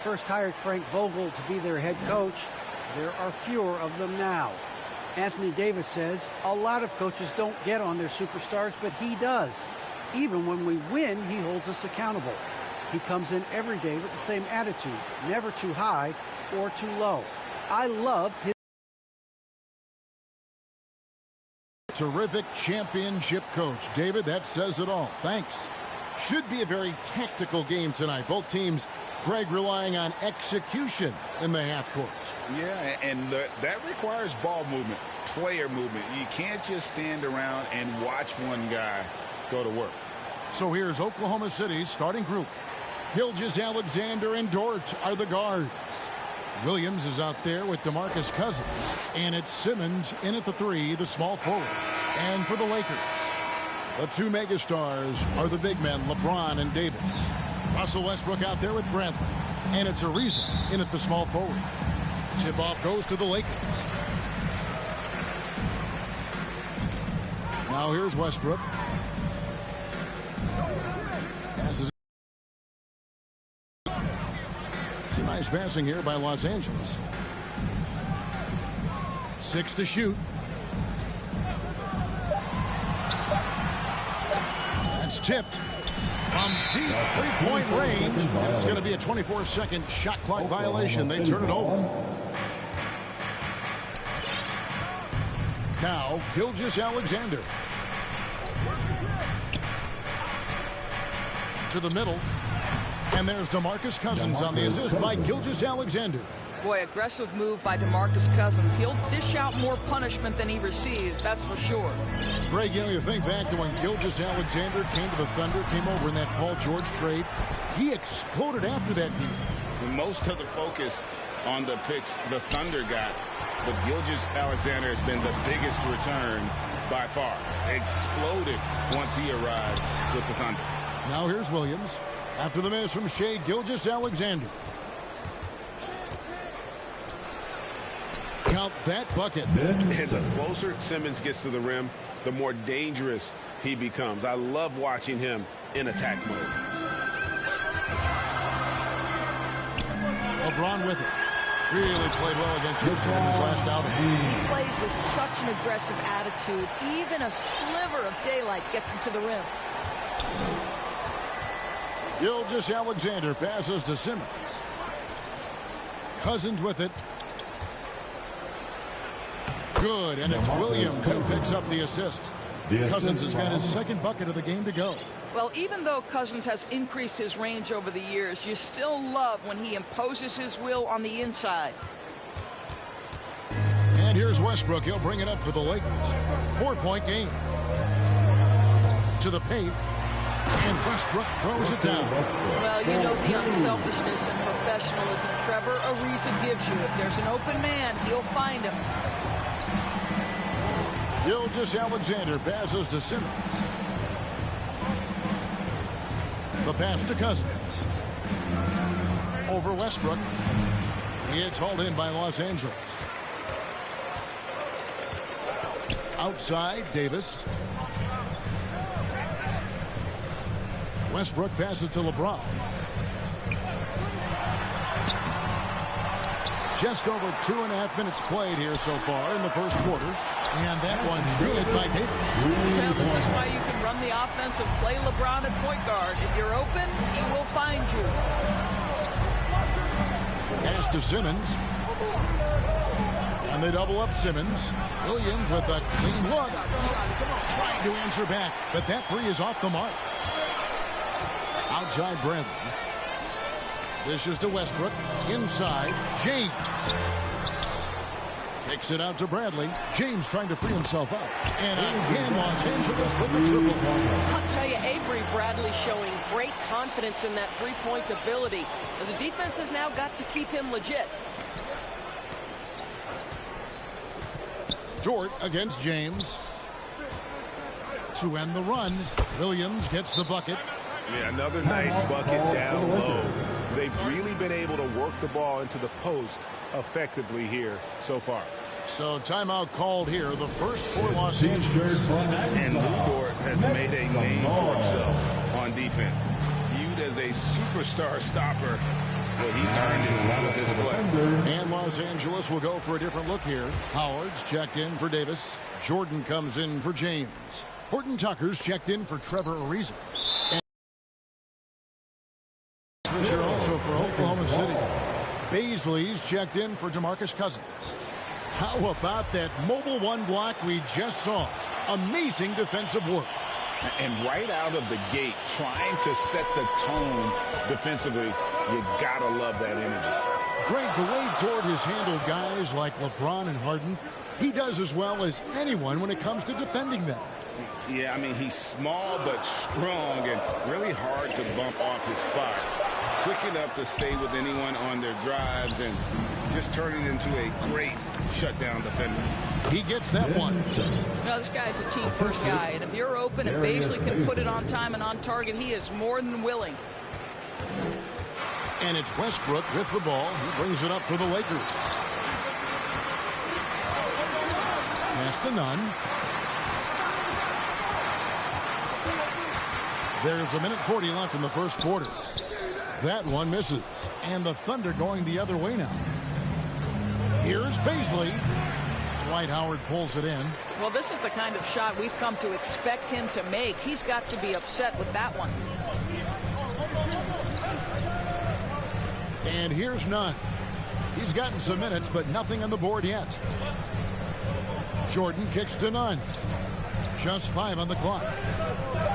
first hired Frank Vogel to be their head coach, there are fewer of them now. Anthony Davis says a lot of coaches don't get on their superstars, but he does. Even when we win, he holds us accountable. He comes in every day with the same attitude, never too high or too low. I love his terrific championship coach. David, that says it all. Thanks. Should be a very tactical game tonight. Both teams, Greg, relying on execution in the half court. Yeah, and that requires ball movement, player movement. You can't just stand around and watch one guy go to work. So here's Oklahoma City's starting group. Gilgeous-Alexander and Dort are the guards. Williams is out there with DeMarcus Cousins. And it's Simmons in at the 3, the small forward. And for the Lakers, the two megastars are the big men, LeBron and Davis. Russell Westbrook out there with Bradley. And it's Ariza in at the small forward. Tip-off goes to the Lakers. Now here's Westbrook. Passes. Some nice passing here by Los Angeles. 6 to shoot. That's tipped from deep three-point range. And it's going to be a 24-second shot clock violation. They turn it over. Now, Gilgeous-Alexander. To the middle. And there's DeMarcus Cousins on the assist by Gilgeous-Alexander. Boy, aggressive move by DeMarcus Cousins. He'll dish out more punishment than he receives, that's for sure. Greg, you think back to when Gilgeous-Alexander came to the Thunder, came over in that Paul George trade. He exploded after that deal. Most of the focus on the picks the Thunder got, but Gilgeous-Alexander has been the biggest return by far. Exploded once he arrived with the Thunder. Now here's Williams. After the miss from Shai Gilgeous-Alexander. Count that bucket. And the closer Simmons gets to the rim, the more dangerous he becomes. I love watching him in attack mode. LeBron with it. Really played well against Houston in his last outing. He plays with such an aggressive attitude. Even a sliver of daylight gets him to the rim. Gilgeous-Alexander passes to Simmons. Cousins with it. Good, and it's Williams who picks up the assist. Cousins has got his second bucket of the game to go. Well, even though Cousins has increased his range over the years, you still love when he imposes his will on the inside. And here's Westbrook. He'll bring it up for the Lakers. 4-point game. To the paint. And Westbrook throws it down. Well, you know the unselfishness and professionalism Trevor Ariza gives you. If there's an open man, he'll find him. Gilgeous-Alexander passes to Simmons. The pass to Cousins. Over Westbrook. It's hauled in by Los Angeles. Outside, Davis. Westbrook passes to LeBron. Just over 2.5 minutes played here so far in the first quarter. And that one's good by Davis. Well, this is why you can run the offense and play LeBron at point guard. If you're open, he will find you. Pass to Simmons. And they double up Simmons. Williams with a clean look. Trying to answer back, but that three is off the mark. Outside Bradley. This is to Westbrook. Inside, James. Kicks it out to Bradley. James trying to free himself up. And again, Los Angeles with the triple. I'll tell you, Avery Bradley showing great confidence in that three-point ability. And the defense has now got to keep him legit. Dort against James. To end the run, Williams gets the bucket. Yeah, another nice bucket down low. They've really been able to work the ball into the post effectively here so far. So timeout called here, the first for Los Angeles. And Lu Dort has made a name for himself on defense. Viewed as a superstar stopper but he's earned it with his play. And Los Angeles will go for a different look here. Howard's checked in for Davis. Jordan comes in for James. Horton Tucker's checked in for Trevor Ariza. And switcher also for Oklahoma City. Baisley's checked in for DeMarcus Cousins. How about that mobile one block we just saw? Amazing defensive work. And right out of the gate, trying to set the tone defensively, you gotta love that energy. Greg, the way Dort has handled guys like LeBron and Harden, he does as well as anyone when it comes to defending them. Yeah, I mean, he's small but strong and really hard to bump off his spot. Quick enough to stay with anyone on their drives and just turning into a great shutdown defender. He gets that one. No, this guy's a team-first guy, and if you're open and Baisley can put it on time and on target, he is more than willing. And it's Westbrook with the ball. He brings it up for the Lakers. Pass to Nunn. There's 1:40 left in the first quarter. That one misses. And the Thunder going the other way now. Here's Baisley. Dwight Howard pulls it in. Well, this is the kind of shot we've come to expect him to make. He's got to be upset with that one. And here's Nunn. He's gotten some minutes, but nothing on the board yet. Jordan kicks to Nunn. Just 5 on the clock.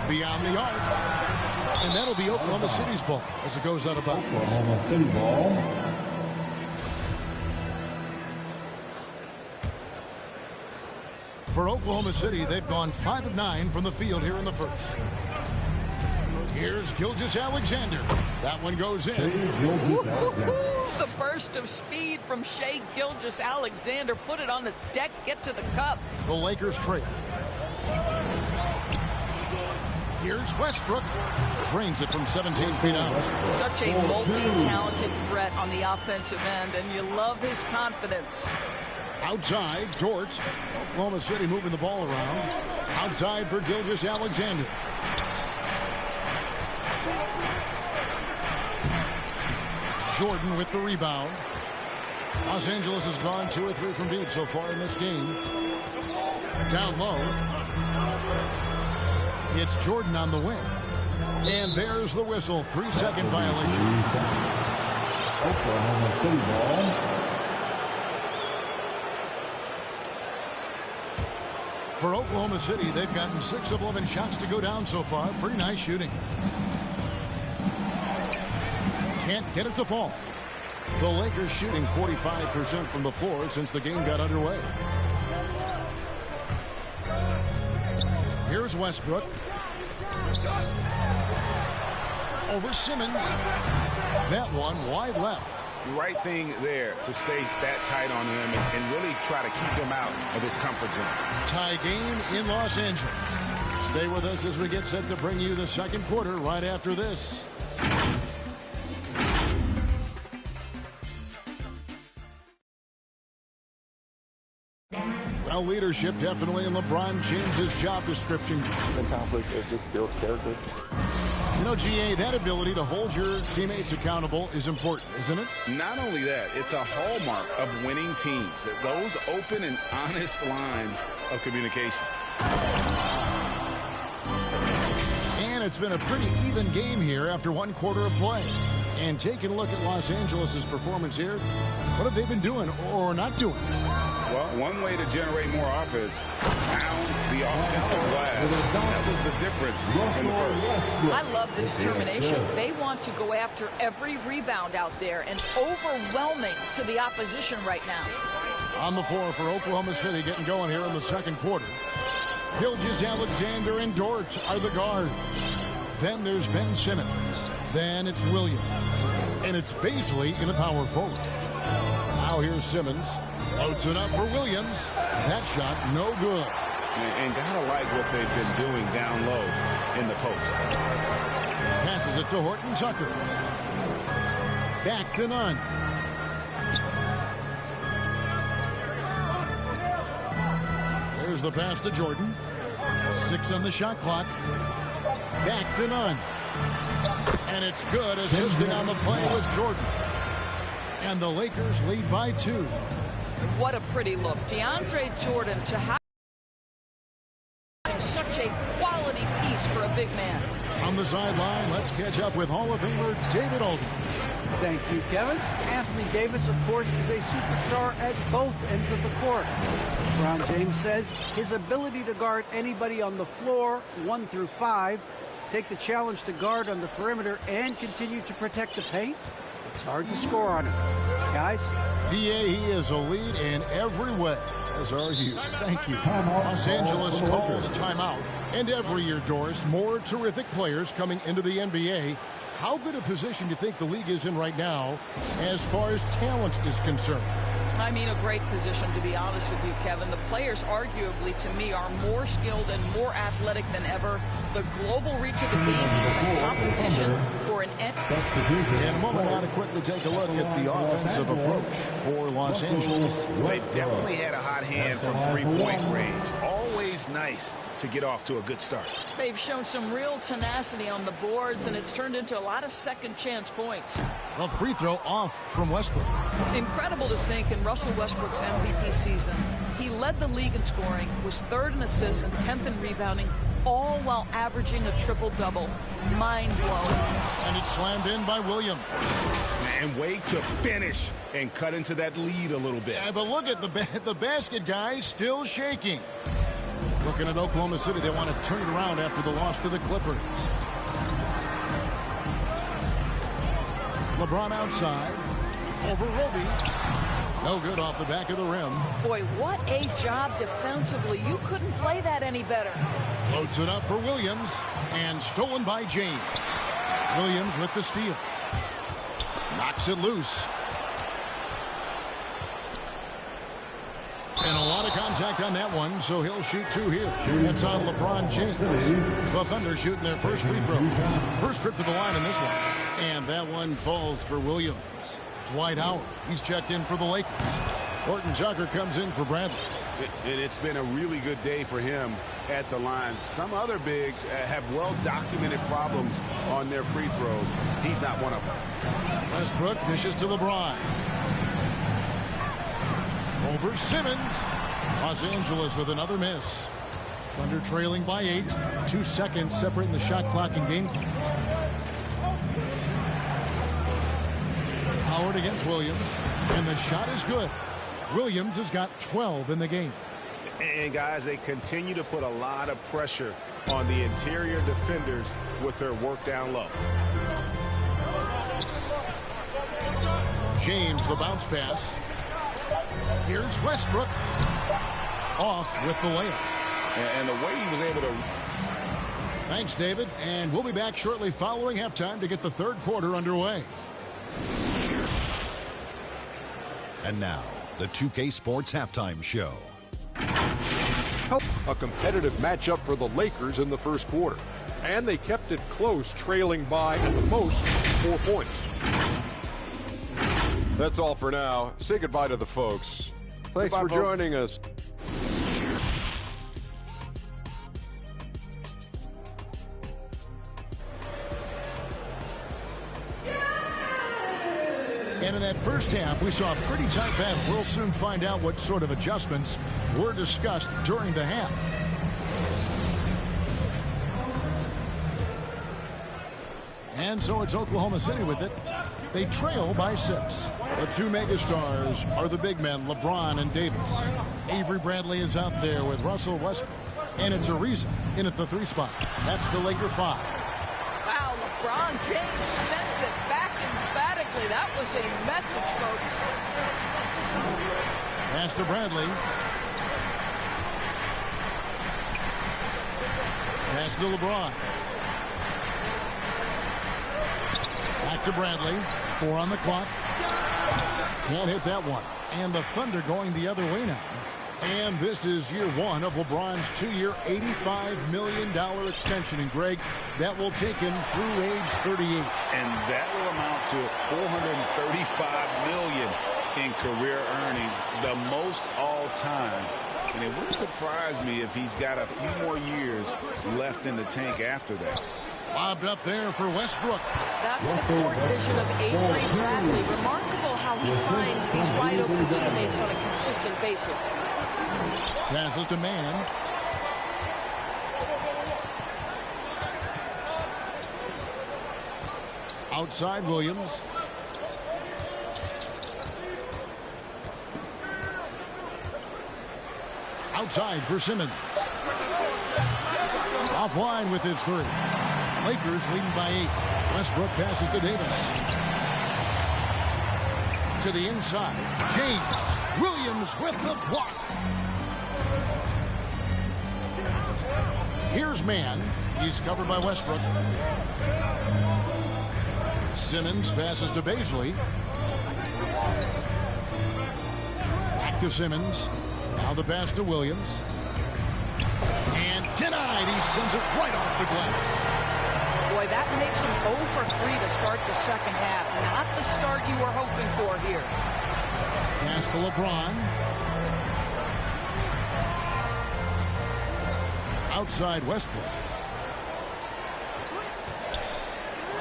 Beyond the arc. And that'll be Oklahoma City's ball as it goes out of bounds. Oklahoma City ball. For Oklahoma City, they've gone 5 of 9 from the field here in the first. Here's Gilgeous-Alexander. That one goes in. The burst of speed from Shai Gilgeous-Alexander. Put it on the deck, get to the cup. The Lakers trail. Here's Westbrook. Drains it from 17 feet out. Such a multi-talented threat on the offensive end, and you love his confidence. Outside, Dort. Oklahoma City moving the ball around. Outside for Gilgeous-Alexander. Jordan with the rebound. Los Angeles has gone 2 or 3 from deep so far in this game. Down low. It's Jordan on the wing. And there's the whistle. 3-second violation. Oklahoma City ball. For Oklahoma City, they've gotten 6 of 11 shots to go down so far. Pretty nice shooting. Can't get it to fall. The Lakers shooting 45% from the floor since the game got underway. Here's Westbrook. Over Simmons. That one wide left. The right thing there to stay that tight on him and really try to keep him out of his comfort zone. Tie game in Los Angeles. Stay with us as we get set to bring you the second quarter right after this. Well, leadership definitely in LeBron James's job description. The conflict, it just builds character. You know, GA, that ability to hold your teammates accountable is important, isn't it? Not only that, it's a hallmark of winning teams. Those open and honest lines of communication. And it's been a pretty even game here after 1 quarter of play. And taking a look at Los Angeles' performance here, what have they been doing or not doing? Well, one way to generate more offense, pound the offensive glass. That was the difference in the first. I love the determination. They want to go after every rebound out there and overwhelming to the opposition right now. On the floor for Oklahoma City getting going here in the second quarter. Gilgeous-Alexander and Dort are the guards. Then there's Ben Simmons. Then it's Williams. And it's Baisley in the power forward. Now here's Simmons. Floats it up for Williams. That shot no good. And gotta like what they've been doing down low in the post. Passes it to Horton Tucker. Back to Nunn. There's the pass to Jordan. 6 on the shot clock. Back to Nunn. And it's good. Assisting on the play was Jordan. And the Lakers lead by 2. What a pretty look. DeAndre Jordan to have such a quality piece for a big man. On the sideline, let's catch up with Hall of Famer David Aldridge. Thank you, Kevin. Anthony Davis, of course, is a superstar at both ends of the court. LeBron James says his ability to guard anybody on the floor, 1 through 5, take the challenge to guard on the perimeter, and continue to protect the paint, it's hard to score on him. Guys? He is a lead in every way, as are you. Thank you. Los Angeles calls timeout. And every year, Doris, more terrific players coming into the NBA. How good a position do you think the league is in right now as far as talent is concerned? I mean, a great position, to be honest with you, Kevin. The players, arguably, to me, are more skilled and more athletic than ever. The global reach of the game is a competition for an end. In a moment, now to quickly take a look at the offensive approach for Los Angeles. They definitely had a hot hand from three-point range. Always nice to get off to a good start. They've shown some real tenacity on the boards, and it's turned into a lot of second-chance points. Well, free throw off from Westbrook. Incredible to think in Russell Westbrook's MVP season, he led the league in scoring, was 3rd in assists and 10th in rebounding, all while averaging a triple-double. Mind-blowing. And it's slammed in by Williams. And wait to finish and cut into that lead a little bit. Yeah, but look at the basket, guys, still shaking. Looking at Oklahoma City, they want to turn it around after the loss to the Clippers. LeBron outside. Over Roby. No good off the back of the rim. Boy, what a job defensively. You couldn't play that any better. Floats it up for Williams. And stolen by James. Williams with the steal. Knocks it loose. And a lot of contact on that one, so he'll shoot 2 here. That's on LeBron James. The Thunder shooting their first free throws. First trip to the line in this one. And that one falls for Williams. Dwight Howard, he's checked in for the Lakers. Horton Tucker comes in for Bradley. It's been a really good day for him at the line. Some other bigs have well-documented problems on their free throws. He's not one of them. Westbrook dishes to LeBron. Over Simmons. Los Angeles with another miss. Thunder trailing by 8. 2 seconds separating the shot clock and game clock. Howard against Williams. And the shot is good. Williams has got 12 in the game. And guys, they continue to put a lot of pressure on the interior defenders with their work down low. James, the bounce pass. Here's Westbrook. Off with the layup. And the way he was able to... Thanks, David. And we'll be back shortly following halftime to get the third quarter underway. And now, the 2K Sports Halftime Show. A competitive matchup for the Lakers in the first quarter. And they kept it close, trailing by at the most 4 points. That's all for now. Say goodbye to the folks. Thanks for joining us. And in that first half, we saw a pretty tight battle. We'll soon find out what sort of adjustments were discussed during the half. And so it's Oklahoma City with it. They trail by 6. The 2 megastars are the big men, LeBron and Davis. Avery Bradley is out there with Russell Westbrook. And it's Ariza in at the 3 spot. That's the Laker 5. Wow, LeBron James sends it back emphatically. That was a message, folks. Pass to Bradley. Pass to LeBron. Back to Bradley. 4 on the clock. Can't hit that one. And the Thunder going the other way now. And this is year 1 of LeBron's 2-year, $85 million extension. And, Greg, that will take him through age 38. And that will amount to $435 million in career earnings, the most all time. And it wouldn't surprise me if he's got a few more years left in the tank after that. Lobbed up there for Westbrook. That's the court vision of Avery Bradley. Remarkable how he finds these wide open teammates on a consistent basis. Passes to Mann. Outside Williams. Outside for Simmons. Offline with his three. Lakers leading by 8. Westbrook passes to Davis. To the inside. James. Williams with the block. Here's Mann. He's covered by Westbrook. Simmons passes to Bazley. Back to Simmons. Now the pass to Williams. And denied. He sends it right off the glass. Boy, that makes him 0 for 3 to start the second half. Not the start you were hoping for here. Pass to LeBron. Outside Westbrook.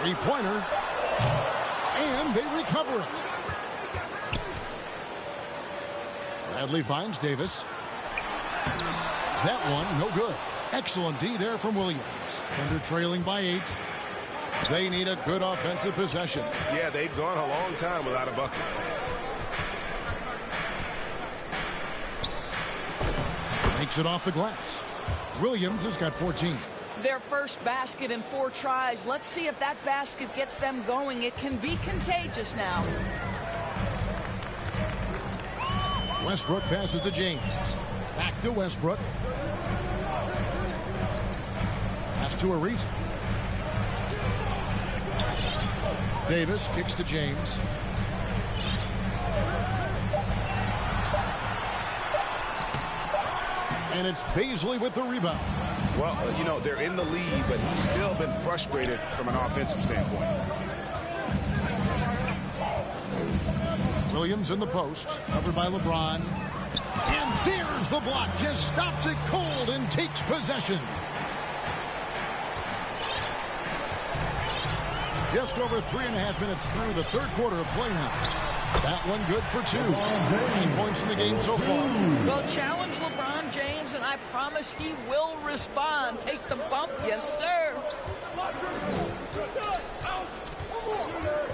Three-pointer. And they recover it. Bradley finds Davis. That one, no good. Excellent D there from Williams. Thunder trailing by 8. They need a good offensive possession. Yeah, they've gone a long time without a bucket. Makes it off the glass. Williams has got 14. Their first basket in 4 tries. Let's see if that basket gets them going. It can be contagious now. Westbrook passes to James. Back to Westbrook. Pass to Ariza. Davis kicks to James. And it's Bazley with the rebound. Well, you know, they're in the lead, but he's still been frustrated from an offensive standpoint. Williams in the post, covered by LeBron. And there's the block. Just stops it cold and takes possession. Just over 3.5 minutes through the third quarter of play now. That one good for 2. 9 points in the game so far. Well, challenge LeBron James, and I promise he will respond. Take the bump, yes, sir.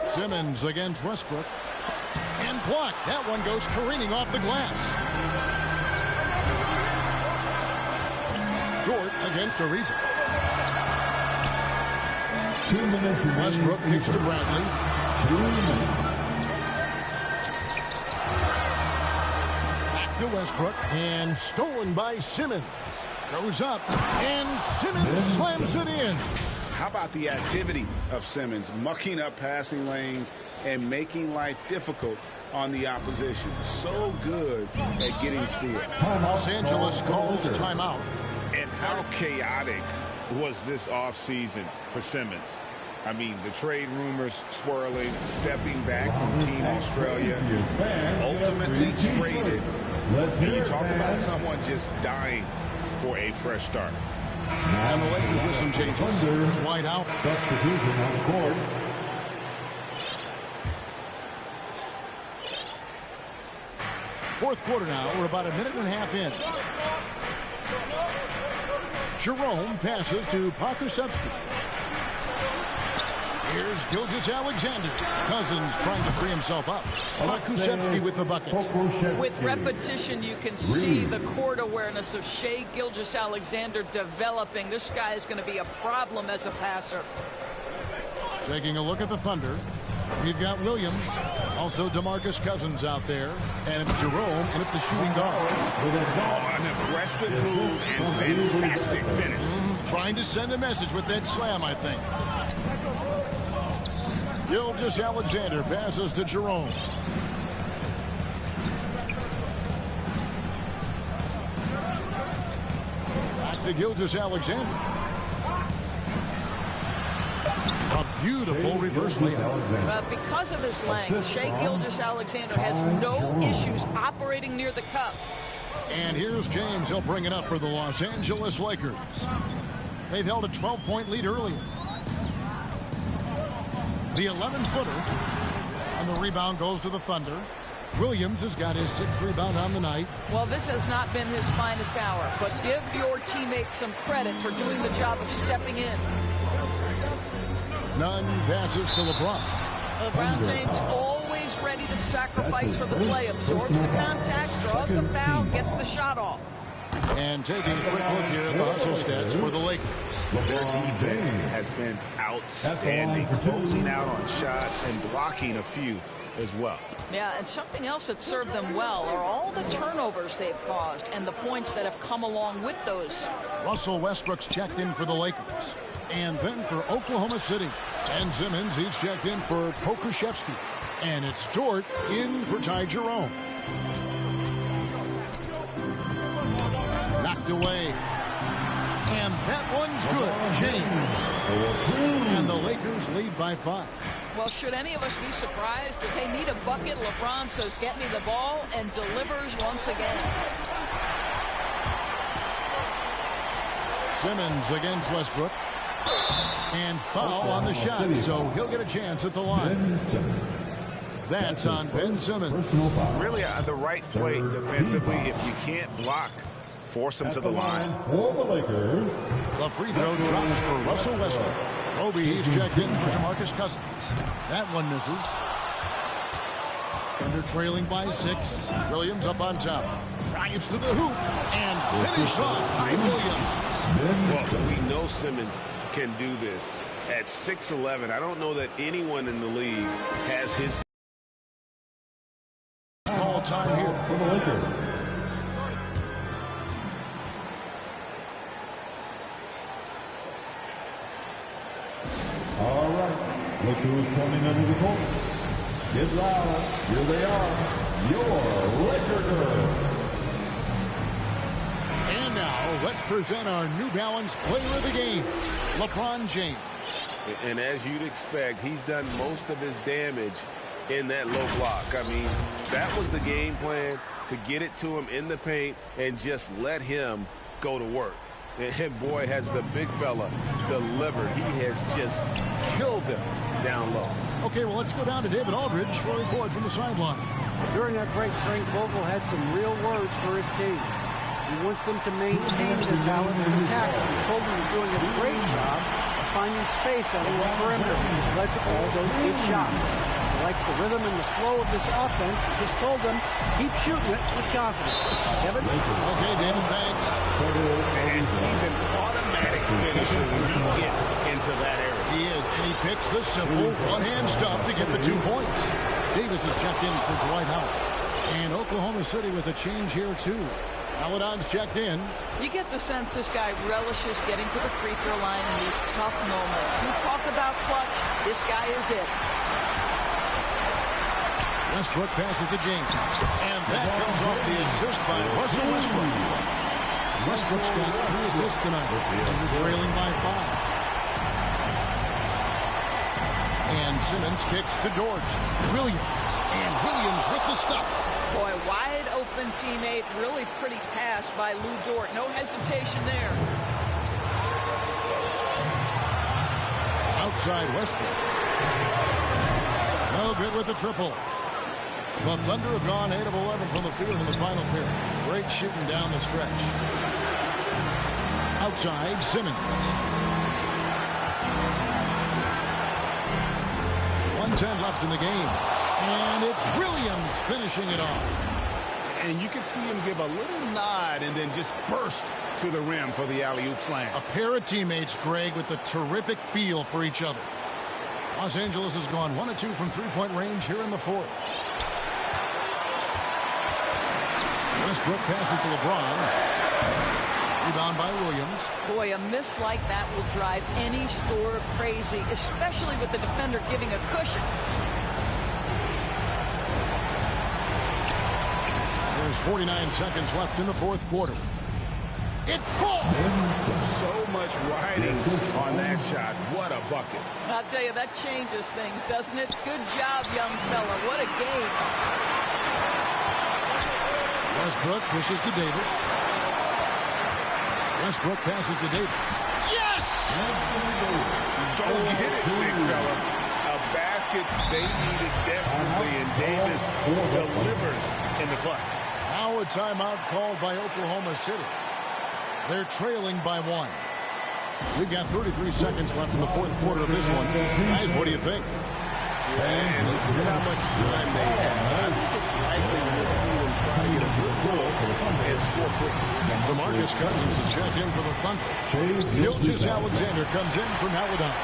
Simmons against Westbrook. And blocked. That one goes careening off the glass. Dort against Ariza. 2 minutes. Westbrook kicks to Bradley. 2 minutes. Back to Westbrook. And stolen by Simmons. Goes up. And Simmons slams it in. How about the activity of Simmons, mucking up passing lanes and making life difficult on the opposition. So good at getting steals. Los Angeles calls timeout. And how chaotic was this offseason for Simmons? I mean, the trade rumors swirling, stepping back from Team Australia, ultimately traded. And you talk about someone just dying for a fresh start. And the Lakers with some changes. Dwight out. Substitution on the court. Fourth quarter now. We're about 1.5 minutes in. Jerome passes to Pokusevski. Here's Gilgeous-Alexander. Cousins trying to free himself up. Pokusevski with the bucket. With repetition, you can see the court awareness of Shai Gilgeous-Alexander developing. This guy is going to be a problem as a passer. Taking a look at the Thunder. We've got Williams. Also DeMarcus Cousins out there. And it's Jerome in at the shooting guard. An aggressive move and fantastic finish. Trying to send a message with that slam, I think. Gilgeous-Alexander passes to Jerome. Back to Gilgeous-Alexander. A beautiful reverse layup. Because of his length, Shai Gilgeous-Alexander has no issues operating near the cup. And here's James. He'll bring it up for the Los Angeles Lakers. They've held a 12-point lead earlier. The 11-footer And the rebound goes to the Thunder. Williams has got his 6th rebound on the night. Well, this has not been his finest hour, but give your teammates some credit for doing the job of stepping in. Nunn passes to LeBron. LeBron James always ready to sacrifice for the play, absorbs the contact, draws the foul, gets the shot off. And taking a quick look here at the hustle stats for the Lakers. Their defense has been outstanding, closing out on shots and blocking a few as well. Yeah, and something else that served them well are all the turnovers they've caused and the points that have come along with those. Russell Westbrook's checked in for the Lakers. And then for Oklahoma City. Ben Simmons, he's checked in for Pokusevski. And it's Dort in for Ty Jerome. Knocked away. And that one's good. James. And the Lakers lead by 5. Well, should any of us be surprised? If they need a bucket, LeBron says, get me the ball, and delivers once again. Simmons against Westbrook. And foul on the shot, so he'll get a chance at the line. That's on Ben Simmons. Really the right play defensively. If you can't block, force him to the line. The free throw drops for Russell Westbrook. Kobe, he's checked in for DeMarcus Cousins. That one misses. Thunder trailing by 6. Williams up on top. Drives to the hoop and finished off by Williams. Well, we know Simmons can do this. At 6'11", I don't know that anyone in the league has his call time here for the Lakers. All right, Lakers coming under the court. Get loud. Here they are, your Laker girls. And now, let's present our New Balance player of the game, LeBron James. And as you'd expect, he's done most of his damage in that low block. I mean, that was the game plan, to get it to him in the paint and just let him go to work. And boy, has the big fella delivered. He has just killed them down low. Okay, well, let's go down to David Aldridge for a report from the sideline. During that break, Frank Vogel had some real words for his team. He wants them to maintain their balance and tackle. He told them they're doing a great job of finding space out on the perimeter, which has led to all those good shots. He likes the rhythm and the flow of this offense. He just told them, keep shooting it with confidence. Kevin? Okay, David, thanks. And he's an automatic finisher when he gets into that area. He is, and he picks the simple one-hand stuff to get the 2 points. Davis is checked in for Dwight Howard. And Oklahoma City with a change here, too. Paladon's checked in. You get the sense this guy relishes getting to the free throw line in these tough moments. You talk about clutch, this guy is it. Westbrook passes to James. And that comes off the assist by Russell Westbrook. Westbrook's got 3 assists tonight. And they're trailing by 5. And Simmons kicks to Dort. Williams. And Williams with the stuff. Boy, wide open teammate. Really pretty pass by Lou Dort. No hesitation there. Outside Westbrook. No good with the triple. The Thunder have gone 8 of 11 from the field in the final period. Great shooting down the stretch. Outside Simmons. 1:10 left in the game. And it's Williams finishing it off. And you can see him give a little nod and then just burst to the rim for the alley-oop slam. A pair of teammates, Greg, with a terrific feel for each other. Los Angeles has gone 1 of 2 from three-point range here in the 4th. Westbrook passes to LeBron. Rebound by Williams. Boy, a miss like that will drive any scorer crazy, especially with the defender giving a cushion. There's 49 seconds left in the 4th quarter. It falls! So much riding on that shot. What a bucket. I'll tell you, that changes things, doesn't it? Good job, young fella. What a game. Westbrook pushes to Davis. Westbrook passes to Davis. Yes! Don't get it, big fella. A basket basket they needed desperately, and Davis delivers in the clutch. Now a timeout called by Oklahoma City. They're trailing by 1. We've got 33 seconds left in the fourth quarter of this one. Guys, what do you think? And look at how much time they have. I think it's likely we'll see them try to get a good goal and score quickly. DeMarcus Cousins is checked in for the Thunder. Gilgeous-Alexander comes in from Alabama.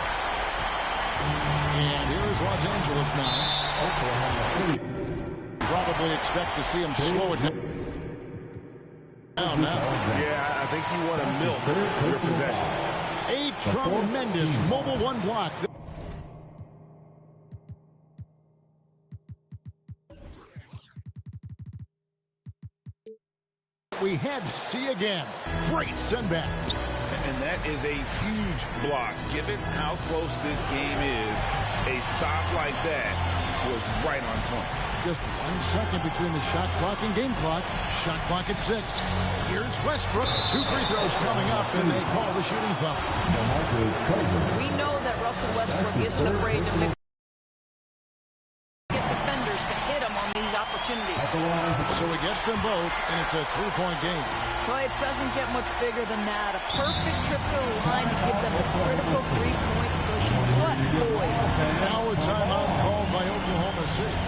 And here's Los Angeles now. Probably expect to see him slow it down now. Yeah, I think you want to milk your possessions. A tremendous Mobile One block. We had to see again. Great send back. And that is a huge block. Given how close this game is, a stop like that was right on point. Just 1 second between the shot clock and game clock. Shot clock at 6. Here's Westbrook. 2 free throws coming up, and they call the shooting foul. We know that Russell Westbrook isn't afraid to get defenders to hit him on these opportunities. So he gets them both, and it's a 3-point game. Well, it doesn't get much bigger than that. A perfect trip to the line to give them the critical 3-point push. What boys? Now a timeout called by Oklahoma City.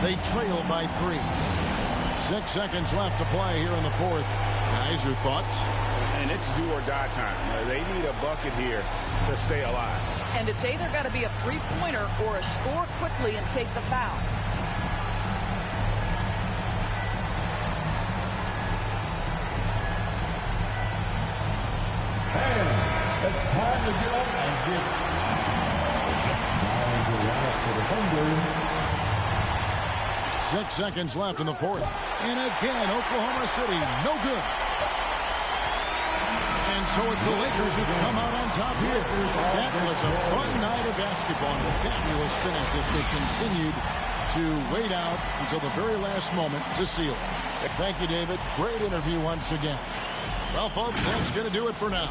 They trail by 3. 6 seconds left to play here in the fourth. Guys, your thoughts? And it's do or die time. They need a bucket here to stay alive. And it's either got to be a three-pointer or a score quickly and take the foul. It's time to get up and get down to the lineup for the Thunder. 6 seconds left in the fourth. And again, Oklahoma City, no good. And so it's the Lakers who come out on top here. That was a fun night of basketball and a fabulous finish as they continued to wait out until the very last moment to seal it. Thank you, David. Great interview once again. Well, folks, that's going to do it for now.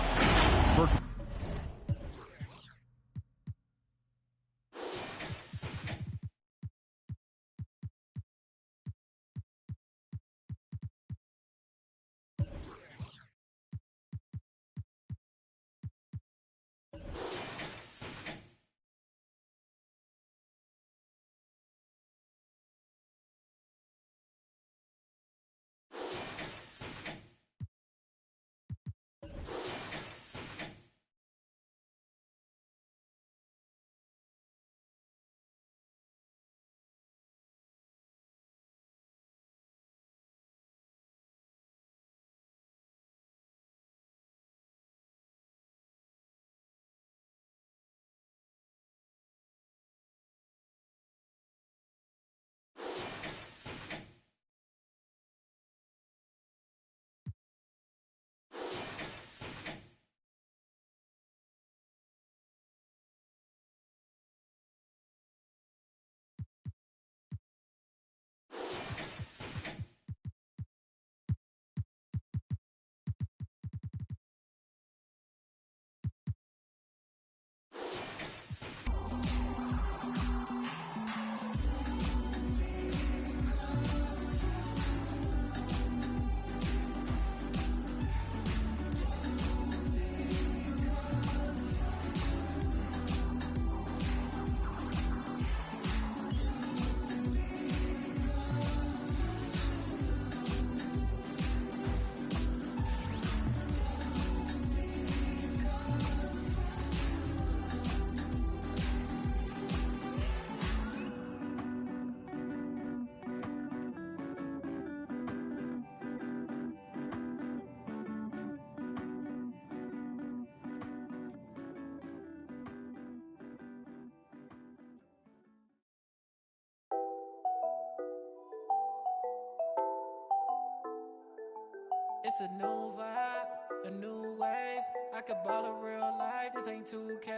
It's a new vibe, a new wave. I could ball in real life, this ain't 2K.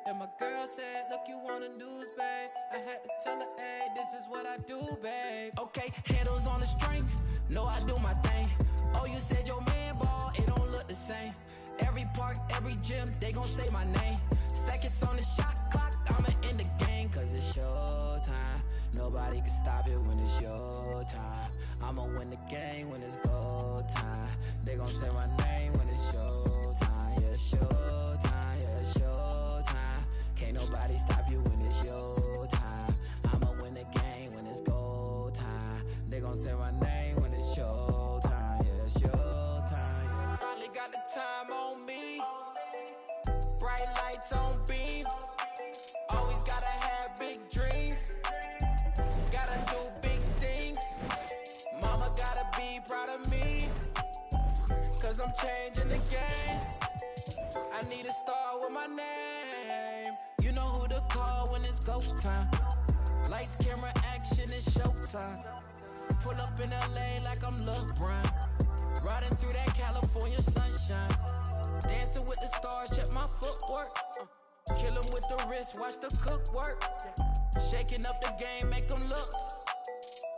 And my girl said, look, you want a news, babe. I had to tell her, hey, this is what I do, babe. Okay, handles on the string, know I do my thing. Oh, you said your man ball, it don't look the same. Every park, every gym, they gon' say my name. Seconds on the shot clock, I'ma end the game. cause it's showtime. Nobody can stop it when it's your time. I'ma win the game when it's go time. They gon' say my name when it's showtime. Yeah, showtime, yeah, showtime. Can't nobody stop you when it's your time. I'ma win the game when it's go time. They gon' say my name when it's showtime. Yeah, showtime. Finally got the time on me. Bright lights on beam. Always gotta have big dreams. Gotta do big things. Mama gotta be proud of me. Cause I'm changing the game. I need a star with my name. You know who to call when it's go time. Lights, camera, action, it's showtime. Pull up in LA like I'm LeBron. Riding through that California sunshine. Dancing with the stars, check my footwork. Kill 'em with the wrist, watch the cook work. Shaking up the game, make 'em look.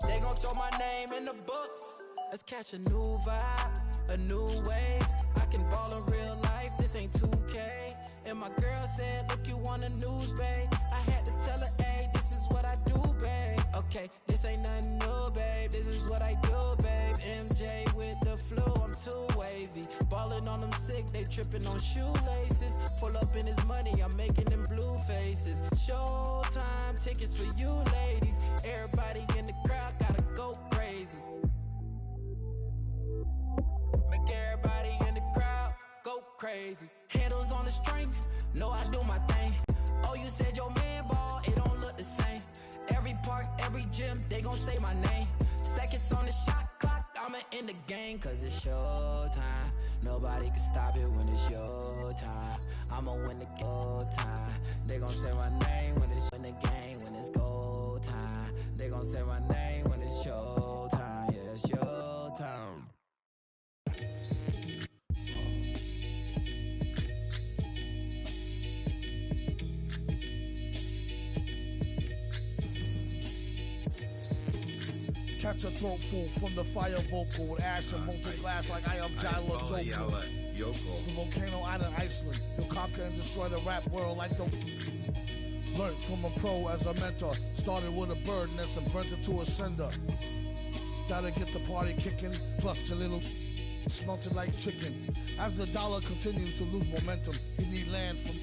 They gon' throw my name in the books. Let's catch a new vibe, a new wave. I can ball in real life, this ain't 2K. And my girl said, look, you on the news, babe. I had to tell her, hey, this is what I do, babe. Okay, this ain't nothing new, babe. This is what I do, babe. MJ with the flu, I'm too wavy. Ballin' on them sick, they trippin' on shoelaces. Pull up in his money, I'm making them blue faces. Showtime tickets for you ladies. Everybody in the crowd gotta go crazy. Make everybody in the crowd go crazy. Handles on the string, know I do my thing. Oh, you said your man ball, it don't look the same. Every park, every gym, they gon' say my name. Seconds on the shot clock, I'ma in the game. Cause it's showtime. Nobody can stop it when it's your time. I'ma win the go time. They gon' say my name when it's in the game. When it's go time, they gon' say my name when it's showtime. Yeah, it's showtime. Catch a throat full from the fire vocal with ash and molten glass like I am Jala Joko. The volcano out of Iceland, he'll conquer and destroy the rap world like the... Learned from a pro as a mentor, started with a bird nest and burnt it to a cinder. Gotta get the party kicking, plus your little smelted like chicken. As the dollar continues to lose momentum, he need land from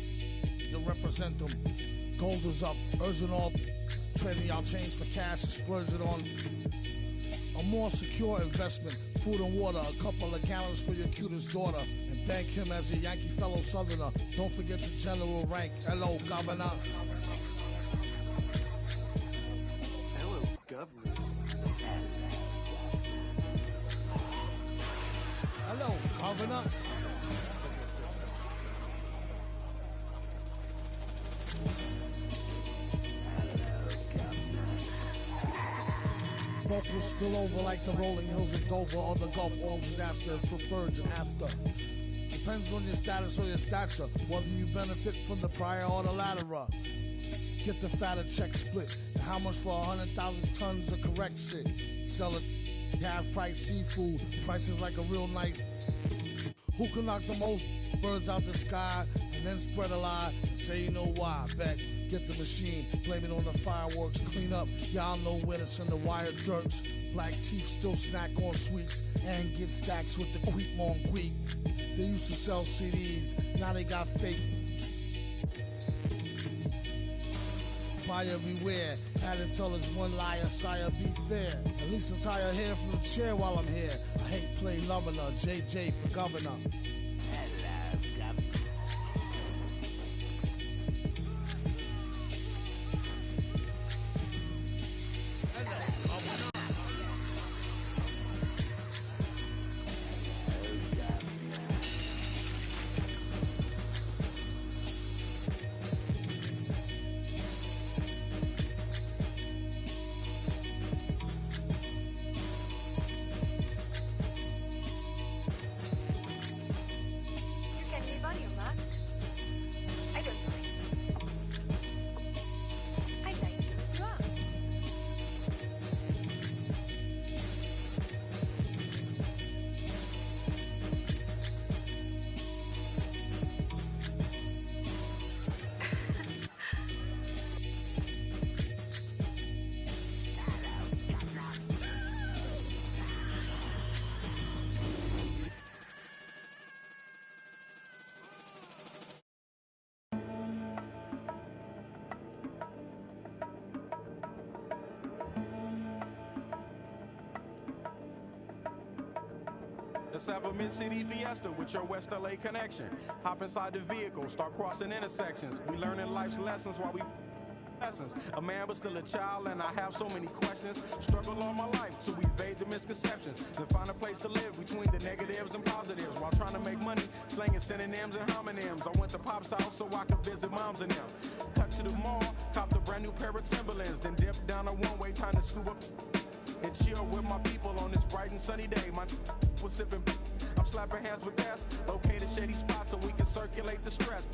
to represent him. Gold is up, urging all trading y'all change for cash and splurge it on a more secure investment, food and water, a couple of gallons for your cutest daughter, and thank him as a Yankee fellow Southerner. Don't forget the general rank. Hello, Governor. Hello, Governor. Hello, Governor. Vocals spill over like the rolling hills of Dover or the Gulf War disaster for Virgin after. Depends on your status or your stature, whether you benefit from the prior or the latter. Get the fatter check split. And how much for 100,000 tons of correct shit? Sell it half price seafood, prices like a real nice. Who can knock the most birds out the sky and then spread a lie and say you know why? Bet. Get the machine, blame it on the fireworks, clean up. Y'all know where to send the wire jerks. Black teeth still snack on sweets and get stacks with the quick long quick. They used to sell CDs, now they got fake. Buyer beware, had to tell us one liar, sire, be fair. At least I'm tired here from the chair while I'm here. I hate play loving her, JJ for governor. Let's have a mid-city fiesta with your West LA connection. Hop inside the vehicle, start crossing intersections. We learning life's lessons while we lessons. A man but still a child, and I have so many questions. Struggle all my life to evade the misconceptions, then find a place to live between the negatives and positives while trying to make money, slinging synonyms and homonyms. I went to Pop's house so I could visit moms and them. Cut to the mall, copped a brand new pair of Timberlands, then dipped down a one-way trying to scoop up and chill with my people on this bright and sunny day. My was sipping, I'm slapping hands with gas, locate a shady spot so we can circulate the stress.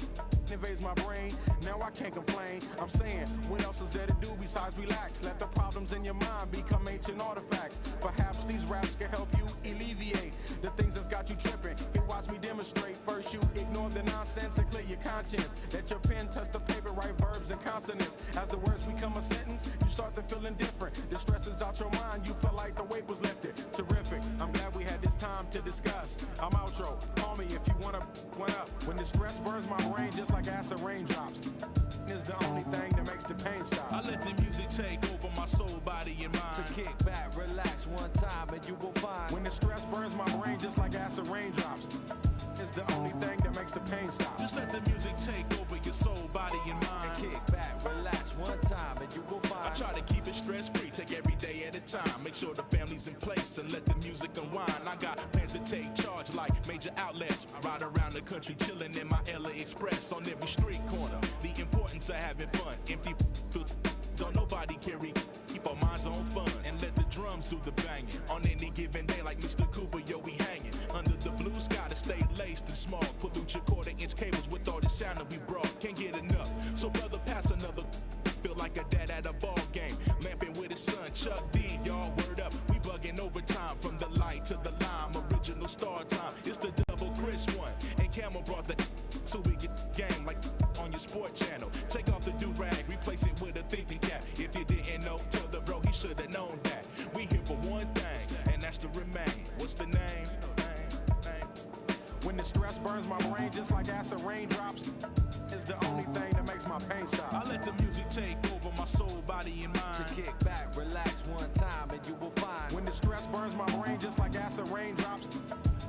Invades my brain, now I can't complain. I'm saying, what else is there to do besides relax? Let the problems in your mind become ancient artifacts. Perhaps these raps can help you alleviate the things that's got you tripping. Here, watch me demonstrate. First you ignore the nonsense and clear your conscience. Let your pen touch the paper, write verbs and consonants. As the words become a sentence, you start to feel indifferent. The stress is out your mind, you feel like the weight was lifted. Terrific, I'm glad we had this time to discuss. I'm outro, call me if you wanna one up. When the stress burns my brain just like acid raindrops, is the only thing that makes the pain stop. I let the music take over my soul, body, and mind. To kick back, relax one time, and you will find. When the stress burns my brain just like acid raindrops, is the only thing that makes the pain stop. Just let the music take over your soul, body, and mind. And kick back, relax one time, and you will find. I try to keep it stress-free, take every day at a time. Make sure the family's in place and let the music unwind. I got plans to take charge like major outlets. Ride around the country chilling in my LA Express on every street corner. The importance of having fun. Empty don't nobody carry. Keep our minds on fun and let the drums do the banging. On any given day like Mr. Cooper, yo, we hanging. Under the blue sky to stay laced and small. Pollute your quarter-inch cables with all the sound that we brought. Can't get enough. So brother, pass another. Feel like a dad at a ball game. Lamping with his son, Chuck D, y'all word up. We bugging overtime from the light to the lime. Original star time. It's the double Chris one. And Camel brought the so we get game like on your sport channel. Take off the do-rag, replace it with a thinking cap. If you didn't know, tell the bro he should have known that. We here for one thing, and that's to remain. What's the name? When the stress burns my brain just like acid raindrops, is the only thing that makes my pain stop. I let the music take over my soul, body, and mind. To kick back, relax one time, and you will find. When the stress burns my brain just like acid raindrops,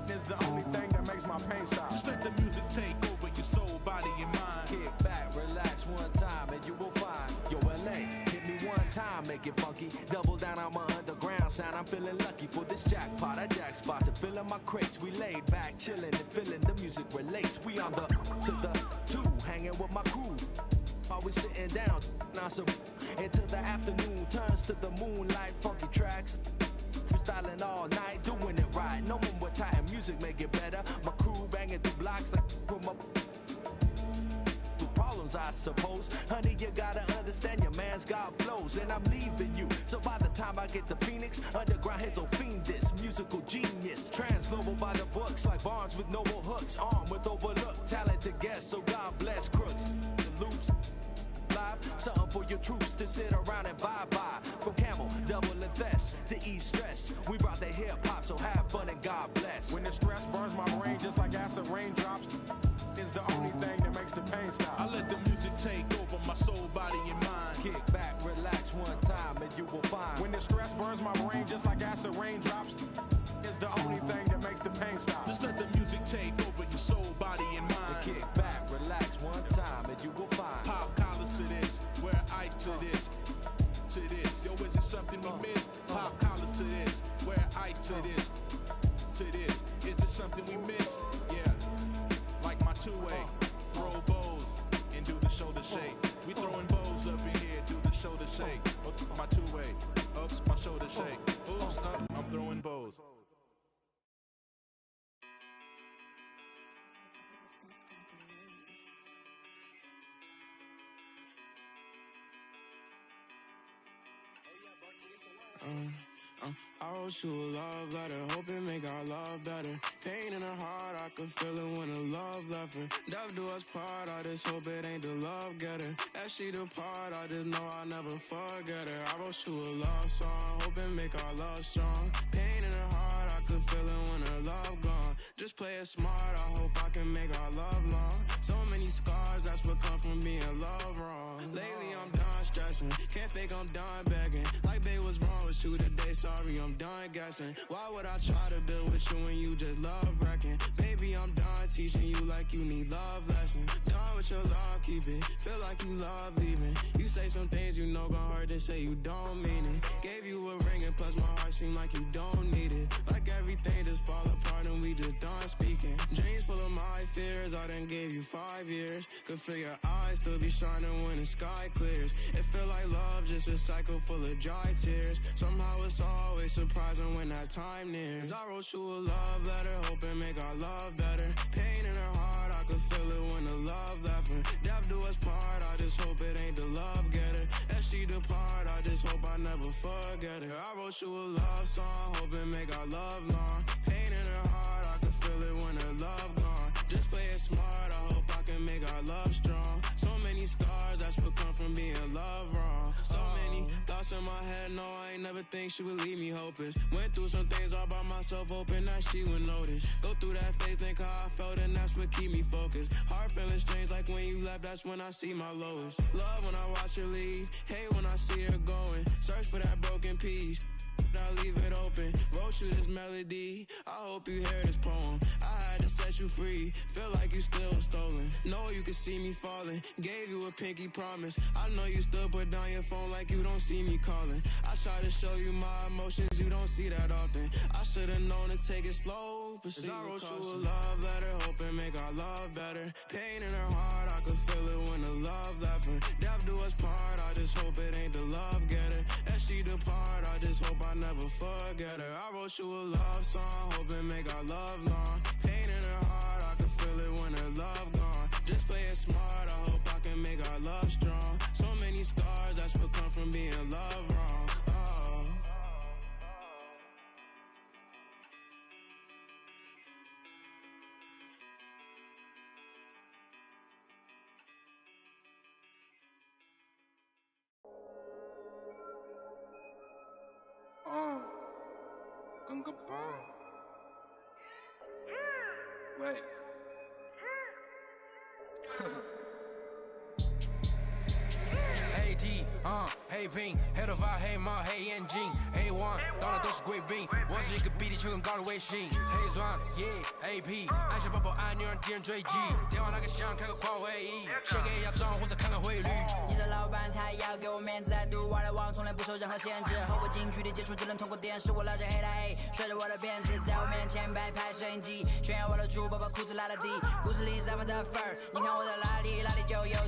is the only thing that makes my pain stop. Just let the music take over your soul, body, and mind. Kick back, relax one time, and you will find. Yo, LA, hit me one time, make it funky. Double down on my underground sound. I'm feeling lucky for this jackpot. I jack spot to fill in my crates. We laid back, chilling and feeling the music relates. We on the to the two, hanging with my crew. Always sitting down, now some until the afternoon turns to the moonlight. Funky tracks, freestyling all night, doing it right. No one more tight, music make it better. My crew banging through blocks like from up. Problems, I suppose. Honey, you gotta understand your man's got flows, and I'm leaving you. So by the time I get to Phoenix, underground heads will fiend this musical genius. Trans-global by the books, like Barnes with noble hooks, armed with overlooked talented guests. So God bless crooks. The loops live, something for your troops to sit around and bye-bye. From Camel, double invest to ease stress. We brought the hip-hop, so have fun and God bless. When the stress burns my brain just like acid raindrops, is the only thing that makes the pain stop. I let the music take over my soul, body, and mind. Kick back, relax one time, and you will find. When the stress burns my brain just like acid raindrops, is the only thing that makes the pain stop. Just let the music take over your soul, body, and mind. Kick back, relax one time, and you will find. Pop collars to this, wear ice to this, to this. Yo, is it something we miss? Pop collars to this, wear ice to this, to this. Is it something we miss? Yeah. Like my two-way, throw bows and do the shoulder shake. We throwing bows up in here, do the shoulder shake. Oops, my two-way, oops, my shoulder shake. Oops, up, I'm throwing bows. I wrote you a love letter, hoping make our love better. Pain in her heart, I could feel it when the love left her. Death do us part, I just hope it ain't the love getter. As she depart, I just know I'll never forget her. I wrote you a love song, hoping make our love strong. Pain in her heart, I could feel it when her love gone. Just play it smart, I hope I can make our love long. So many scars, that's what come from being loved wrong. Lately I'm done stressing. guessing. Can't fake, I'm done begging. Like, babe, what's wrong with you today? Sorry, I'm done guessing. Why would I try to build with you when you just love wrecking? Baby, I'm done teaching you like you need love lessons. Done with your love, keep it. Feel like you love leaving. You say some things you know gon' hurt, they say you don't mean it. Gave you a ring and plus my heart seem like you don't need it. Like everything just fall apart and we just done speaking. Dreams full of my fears, I done gave you 5 years. Could feel your eyes still be shining when the sky clears. It feel like love, just a cycle full of dry tears. Somehow it's always surprising when that time nears. I wrote you a love letter, hoping make our love better. Pain in her heart, I could feel it when the love left her. Death do us part, I just hope it ain't the love getter. As she depart, I just hope I never forget her. I wrote you a love song, hoping make our love long. Pain in her heart, I could feel it when her love gone. Just play it smart, I hope I can make our love strong. So many scars that's what come from being loved wrong. So many thoughts in my head, no, I ain't never think she would leave me hopeless. Went through some things all by myself, hoping that she would notice. Go through that phase, think how I felt, and that's what keep me focused. Heart feeling strange, like when you left, that's when I see my lowest. Love when I watch her leave, hate when I see her going. Search for that broken piece, I leave it open. Wrote you this melody, I hope you hear this poem. I had to set you free, feel like you still stolen. Know you can see me falling, gave you a pinky promise. I know you still put down your phone like you don't see me calling. I try to show you my emotions, you don't see that often. I should've known to take it slow, but I wrote you a love letter, hoping make our love better. Pain in her heart, I could feel it when the love left her. Death do us part, I just hope it ain't the love getter. As she depart, I just hope I never forget her. I wrote you a love song, hoping make our love long. Pain in her heart, I can feel it when her love gone. Just play it smart, I hope I can make our love strong. So many scars, that's what come from being loved wrong. Oh. Gunga bomb. Wait. Hey D, hey Bing， 黑头发，黑猫，黑眼睛 ，A1， 到哪都是贵宾。我是一个比地球更高的卫星。黑钻，AP， 按下抱抱按钮让敌人追击。电话那个响，开个狂会议，先给压账或者看看汇率。你的老板他要给我面子，在度玩的网从来不受任何限制。和我近距离接触只能通过电视，我拉着黑的 A， 甩着我的辫子，在我面前摆拍摄影机，炫耀我的猪宝宝裤子拉得低，故事里散发的粉儿，你看我的哪里就有。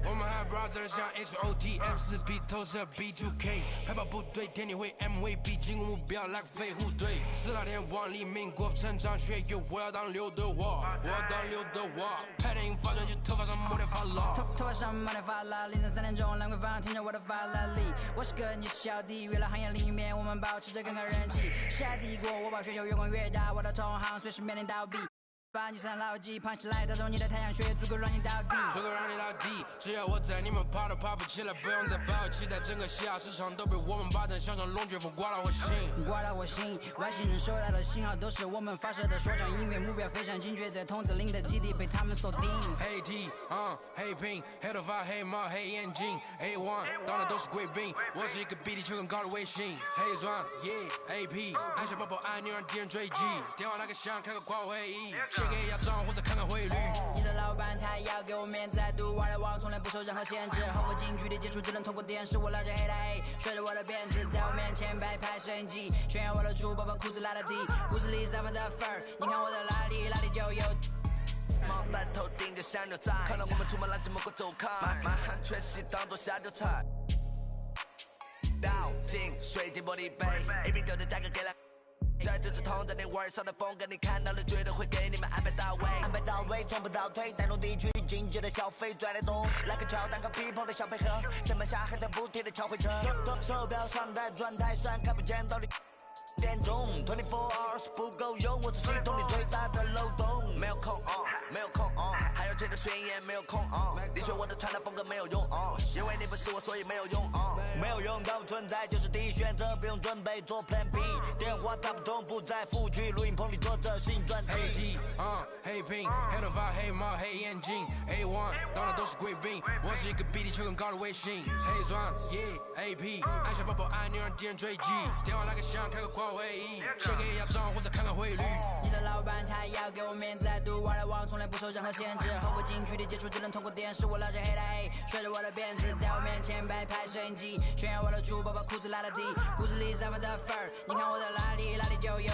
我们还 brother 像 HOTF4B 投射 B2K， 排跑部队天天会 MVP 进攻目标来个飞虎队。4大天王黎明国成长学友，我要当刘德华，我要当刘德华。拍电影发专辑，头发上抹点发蜡，头发上抹点发蜡。凌晨3点钟，兰桂坊听着我的法拉利。我是个你是小弟，娱乐行业里面我们保持着更高人气。下帝国，我把全球越滚越大，我的同行随时面临倒闭。把你算牢记，胖起来打中你的太阳穴，足够让你倒地，足够让你倒地。只要我在，你们爬都爬不起来，不用再抱期待，整个西亚市场都被我们霸占，像场龙卷风刮到我心，刮到我心。外星人收到的信号都是我们发射的说唱音乐，目标非常精确，在筒子林的基地被他们锁定。黑 T， 黑 Pink， 黑头发，黑猫，黑眼睛 ，A1， 到哪都是贵宾。我是一个比地球更高的卫星。黑钻 ，AP， 按下抱抱按钮让敌人追击，电话那个响，开个狂会议。给压账或者看看汇率。你的老板他要给我面子，在度玩的网从来不受任何限制。和我近距离接触只能通过电视，我拉着黑的 A， 甩着我的辫子，在我面前摆拍摄影机，炫耀我的猪宝宝裤子拉得低，故事里散发的粉儿，你看我的哪里就有。毛蛋头顶着香牛仔，看到我们出门拦着门口走开，满汉全席当做下酒菜。倒进水晶玻璃杯，A 瓶酒的价格给了。这就是同在你玩上的风格，你看到了绝对会给你们安排到位，安排到位，从不倒退，带动地区经济的消费赚得多。来个乔丹和皮蓬的小配合，前门下还在补贴的敲回车，手表上的转台闪看不见到底。点钟，24 hours 不够用，我是系统里最大的漏洞。没有空没有空还要接着宣言，没有空你学我的传达风格没有用因为你不是我，所以没有用没有用到存在就是第一选择，不用准备做 Plan B。电话打不通，不在副区，录音棚里做着新专辑。黑 T， 黑 Pink， 黑头发，黑猫，黑眼睛 ，A1， 当然都是贵宾。我是一个比你球更高的微信。黑钻 ，Yeah，AP， 按下宝宝按钮让敌人追击。电话来个响，开个跨会议，先给压账或者看看汇率。你的老板他要给我面子，I do what I want， 从来不受任何限制。和我近距离接触只能通过电视，我老着黑的 A， 甩着我的辫子，在我面前摆拍摄影机，炫耀我的珠宝，把裤子拉得低，故事里散发的粉儿，你看我的哪里就有。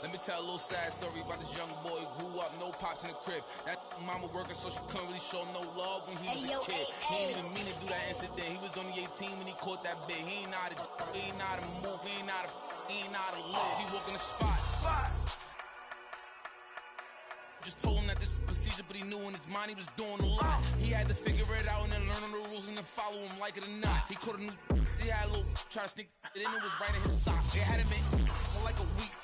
Let me tell a little sad story about this young boy who grew up, no pops in the crib. That mama working so she couldn't really show no love when he was a kid. He ain't even mean to do that incident. He was only 18 when he caught that bit. He ain't know how to move, he ain't know how to live. He walk in the spot. Just told him that this was procedure, but he knew in his mind he was doing a lot. He had to figure it out and then learn all the rules and then follow him like it or not. He caught a new, he had a little, try to sneak it in, it was right in his sock. They had him in for like a week.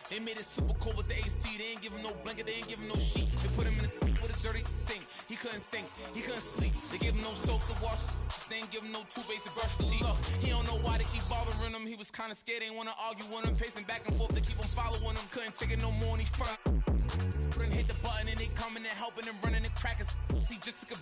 They made it super cold with the AC. They ain't give him no blanket, they ain't give him no sheets. They put him in with a dirty sink. He couldn't think, he couldn't sleep. They gave him no soap to wash. They ain't give him no toothpaste to brush his teeth. He don't know why they keep bothering him. He was kinda scared, they ain't wanna argue with him. Pacing back and forth to keep him following him. Couldn't take it no more and he front. Couldn't hit the button and they coming and helping and running and cracking. He just took a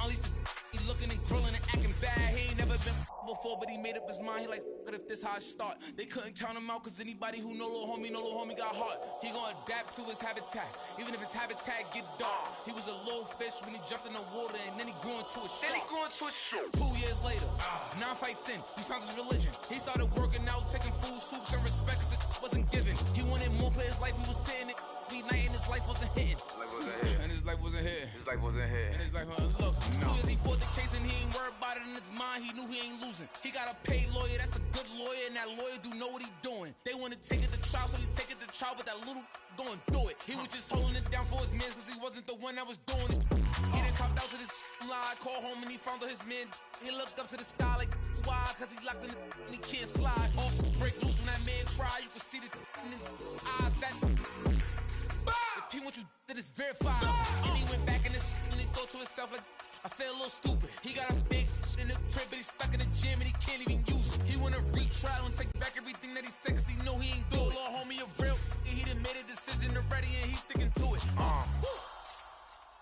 at least he looking and grilling and acting bad. He ain't never been before, but he made up his mind. He like, what if this how I start? They couldn't count him out, cause anybody who know little homie got heart. He gonna adapt to his habitat, even if his habitat get dark. He was a little fish when he jumped in the water, and then he grew into a shark. 2 years later, 9 fights in, he found his religion. He started working out, taking food, soups, and respect, cause the wasn't given. He wanted more for his life, he was sitting every night, and his life wasn't hitting. And his life wasn't here. His life wasn't here. And his life, look, 2 years he fought the case, and he ain't worried about it in his mind. He knew he ain't losing. He got a paid lawyer, that's a good lawyer, and that lawyer do know what he doing. They want to take it to trial, so he take it to trial, but that little going do it. He was just holding it down for his man, cause he wasn't the one that was doing it. He done copped out to this lie, called home and he found out his man. He looked up to the sky like, why? Cause he locked in the and he can't slide. Off, break loose when that man cry, you can see the in his eyes. That if he want you, that is verified. And he went back in this and he thought to himself like, I feel a little stupid. He got a big in the crib, but he's stuck in the gym and he can't even use it. He wanna retrial and take back everything that he said, cause he know he ain't do it. Little homie a real, he done made a decision already and he's sticking to it.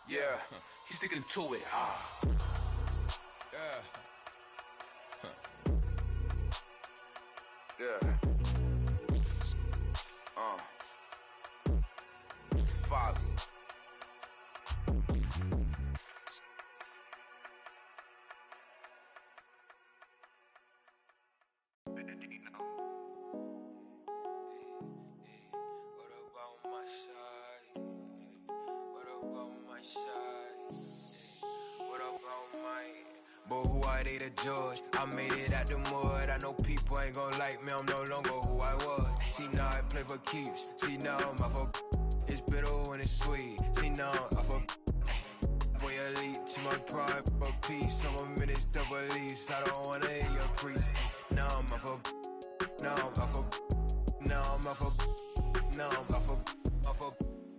Yeah, he's sticking to it. Yeah. Father. But who are they to judge? I made it out the mud. I know people ain't gon' like me. I'm no longer who I was. See now I play for keeps. See now I'm off of it's bitter when it's sweet. See now I'm off of boy elite. To my pride for peace. I'm a minister of lease. I don't wanna hear your preach. Now I'm off of now I'm off of now I'm off of now I'm off of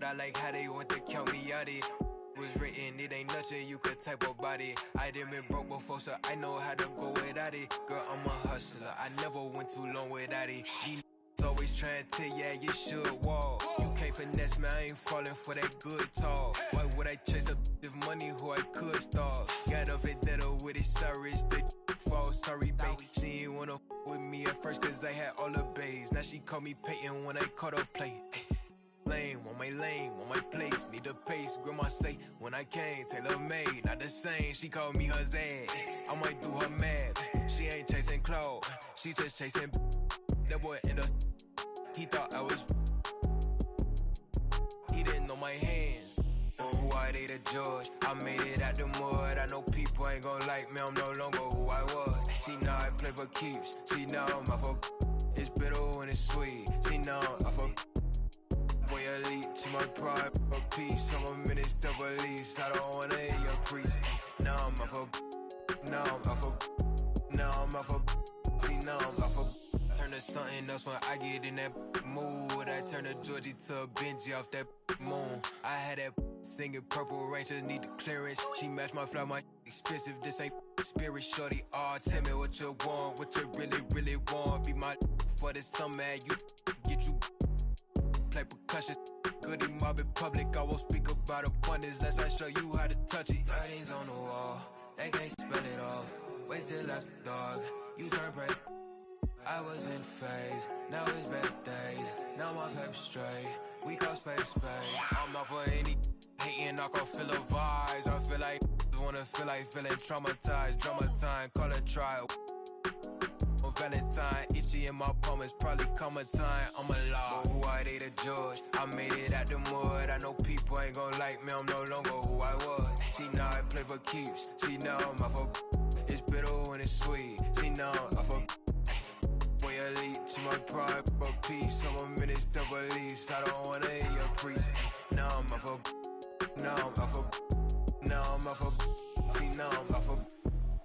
I like how they want to count me out it. Was written, it ain't nothing you could type about it. I done been broke before, so I know how to go without it. Girl, I'm a hustler, I never went too long without it. These always trying to tell ya you should walk. You can't finesse me, I ain't falling for that good talk. Why would I chase up if money who I could starve? Got a vendetta with it, sorry, it's the fall. Sorry, babe, she ain't wanna with me at first cause I had all the babes. Now she call me Peyton when I caught her play. lane, want my lane, want my place, need a pace. Grandma say when I came, tailor made, not the same. She called me her Zan. I might do her math. She ain't chasing clothes, she just chasing. That boy in the, he thought I was. He didn't know my hands. Who I they the judge? I made it out the mud. I know people ain't gon' like me. I'm no longer who I was. She know I play for keeps. She know I'm off of. It's bitter when it's sweet. She know I'm off of. Boy elite, she my pride, a piece. I'm a minister police. I don't wanna hear your preach. Now I'm off of. Now I'm off of. Now I'm off of. See now I'm off of. Turn to something else when I get in that mood. I turn a Georgie to a Benji off that moon. I had that singing Purple Rain, just need the clearance. She matched my fly, my expensive. This ain't spirit, shorty. All tell me what you want, what you really, really want. Be my for this summer, you get you play percussion. Goody mob in public, I won't speak about abundance unless I show you how to touch it. Writings on the wall, they can't spell it off. Wait till after dog, you turn prey. I was in phase, now it's better days. Now my paper straight, we call space. I'm not for any hating, I can feel a vibes. I feel like wanna feel like feeling traumatized. Drama time, call it trial. On Valentine, itchy in my palm, it's probably come a time I'm alive. But who I they the judge? I made it out the mud. I know people ain't gon' like me, I'm no longer who I was. She know I play for keeps. She know I'm off of. It's bitter when it's sweet. She know I'm off of. Boy elite, she my pride, a piece. I'm a minister police. I don't wanna hear your preach. Now I'm off of. Now I'm off of. Now I'm off of. See now I'm off of.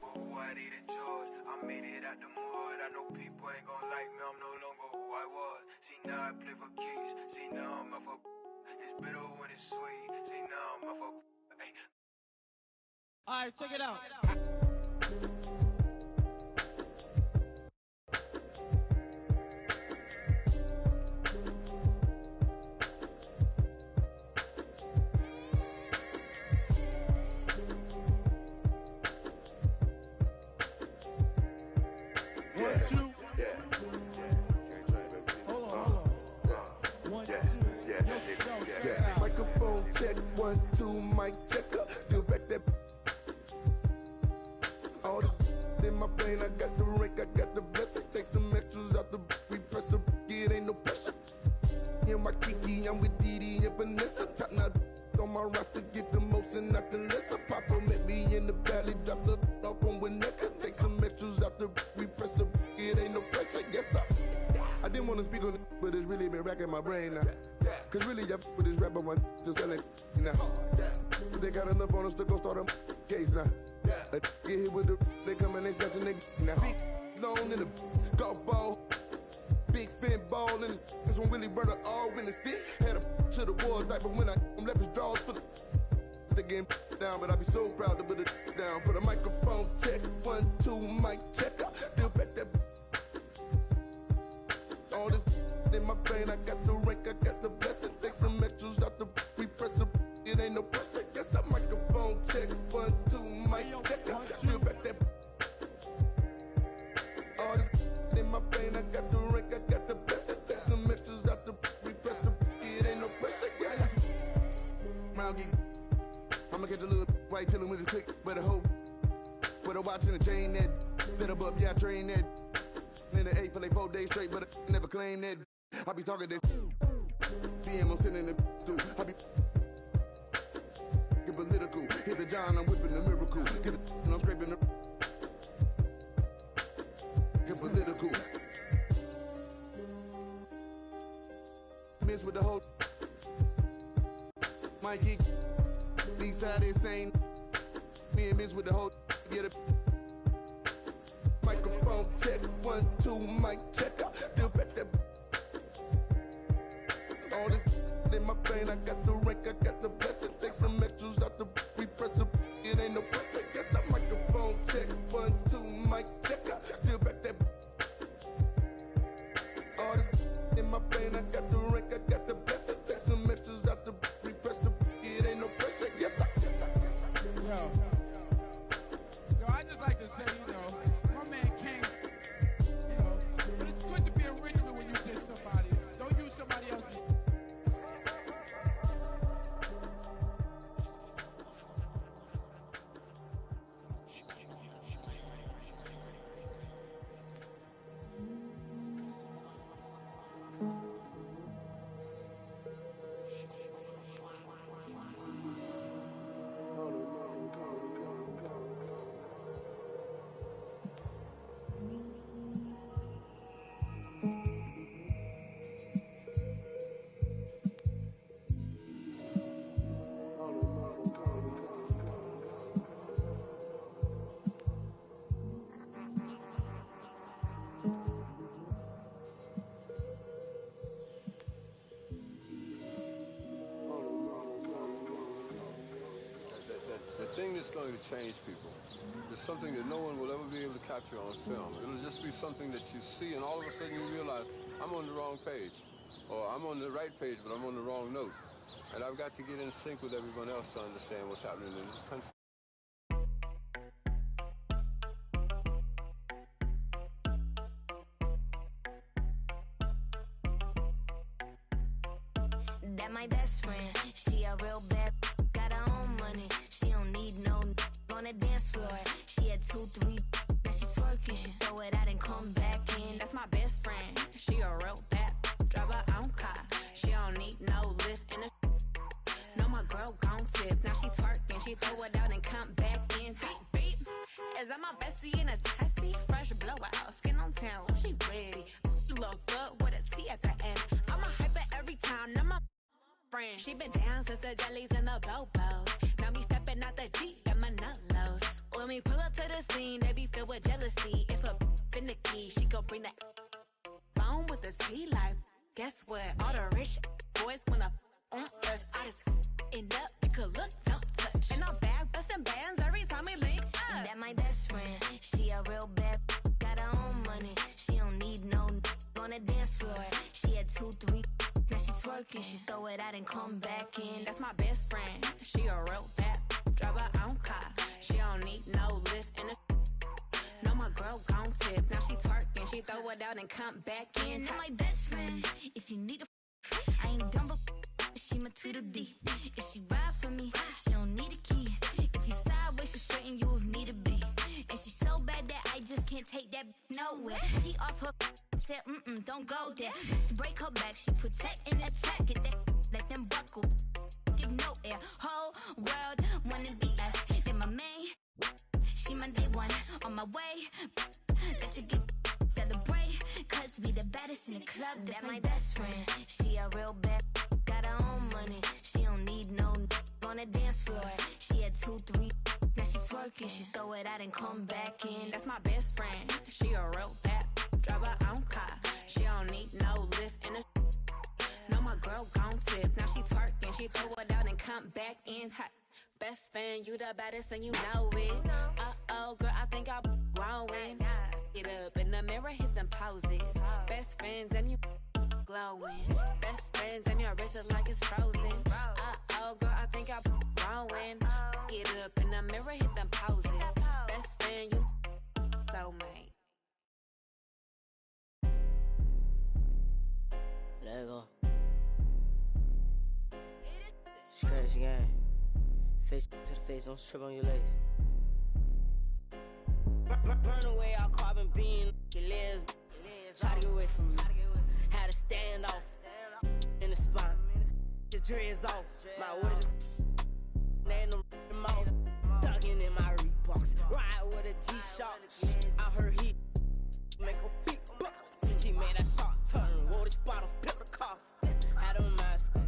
Who I they the judge? I made it out the mud. I know people ain't gon' like me. I'm no longer who I was. See now I play for keys. See now I'm off of. It's bitter when it's sweet. See now I'm off of. Hey. All right, check it out. Microphone check, 1, 2, mic checker. Still back that. All this in my brain, I got the rank, I got the blessing. Take some extras out the repressor, it ain't no pressure. In my Kiki, I'm with Didi and Vanessa. Top now on my roster, get the most and not the lesser. Papa met me in the valley, drop the up on Winnetka. Take some extras out the repressor, it ain't no pressure. Yes, I didn't want to speak on it, but it's really been racking my brain now. Cause really, I with this rapper one to sell it now. They got enough on us to go start a case now. Get hit with the, they come and they snatch a nigga now. Big loan in the golf ball. Big fin ball in this one Willie Burner all in the seat. Had a to the wall type, but when I left his drawers for the they getting down, but I be so proud to put it down. For the microphone check, 1, 2, mic checker. Still back that. All this in my brain, I got the rank, I got the blessing. Take some extras out the repressor, it ain't no pressure. Yes, I microphone check, 1, 2, mic checker. Still back that. All this in my brain, I got the rank, I got the blessing. Take some extras out the repressor, it ain't no pressure. Yes, round geek. I'ma catch a little white chillin' with his click, but a hoe. With a watch and a chain that set up, yeah, I train that. In the 8 for like 4 days straight, but I never claim that. I be talking this. DM, I'm sitting in the too. I be get political. Hit the John, I'm whipping the miracle. Get the and I'm scraping the. Get political. Miss with the whole. Mikey. East side insane. Me and Miss with the whole. Get it. Microphone check, 1, 2, mic checker. Still back that. All this in my brain, I got the rank, I got the blessing. Take some extras out the repressor, it ain't no pressure. Yes, I microphone check, 1, 2, mic checker. Still back that. All this in my brain, I got the rank, I got the blessing. Take some extras out the repressor, it ain't no pressure. Yes, I. Yo, I just like to say, you know. But it's good to be original when you diss somebody. Don't use somebody else's. change people. It's something that no one will ever be able to capture on film. It'll just be something that you see, and all of a sudden you realize, I'm on the wrong page. Or I'm on the right page, but I'm on the wrong note. And I've got to get in sync with everyone else to understand what's happening in this country. That my best friend, she a real bad, got her own money. She don't need no on the dance floor. She had 2, 3, now she twerking. She throw it out and come back in. That's my best friend, she a real bad, drive her own car. She don't need no lift in the. No, my girl gon' tip. Now she twerking, she throw it out and come back in. Beep, beep. Is that my bestie in a tessie? Fresh blowout, skin on town, she ready. Look good with a T at the end. I'm a hyper every time, now my friend. She been down since the jellies and the bobos. Now me stepping out the Jeep and my nut-lows. When we pull up to the scene, they be filled with jealousy. If a finicky, she gon' bring the phone with the T like. Guess what? All the rich boys wanna on us. I just end up, you could look, don't touch. And I'm back bustin' bands every time we link up. That my best friend, she a real bad, got her own money. She don't need no on the dance floor. She had 2, 3, now she twerking. She throw it out and come back in. That's my best friend, she a real bad, drive her own car. She don't need no lift in the. No, my girl gon' tip. Now she twerking, she throw it out and come back in. That my best friend, if you need a, I ain't dumb but she my Tweedledee. If she ride for me, she don't need a key. If you sideways, she straighten you if need to be. And she so bad that I just can't take that nowhere. She off her said, don't go there. Break her back, she protect and attack. Get that, let them buckle. Give no air. Whole world wanna be us. Then my main, she my day one. On my way, let you get celebrate. Cause we the baddest in the club. That's my best friend. She a real bad, got her own money. She don't need no on the dance floor. She had 2, 3, now she twerking. She throw it out and come back in. That's my best friend, she a real bad, drive her own car. She don't need no lift in the. No, my girl gon' tip. Now she twerking, she throw it out and come back in hot. Best friend, you the baddest and you know it. Uh-oh, girl, I think I'm growing. Get up in the mirror, hit them poses. Best friends and you glowing. Best friends and your wrist is like it's frozen. Uh-oh, girl, I think I'm growing. Get up in the mirror, hit them poses. Best friend, you soulmate. Let it go. She crazy gang. Face to the face, don't trip on your legs. Burn away our carbon beam, your legs. Try to get away from me. Had to stand off in the spine. Your dreads off. My what is it? The mouth. Ducking in my Reeboks. Ride with a G-Shock. I heard he make a beatbox. He made that shot turn. Wore this bottle, built a car. Had a mask on.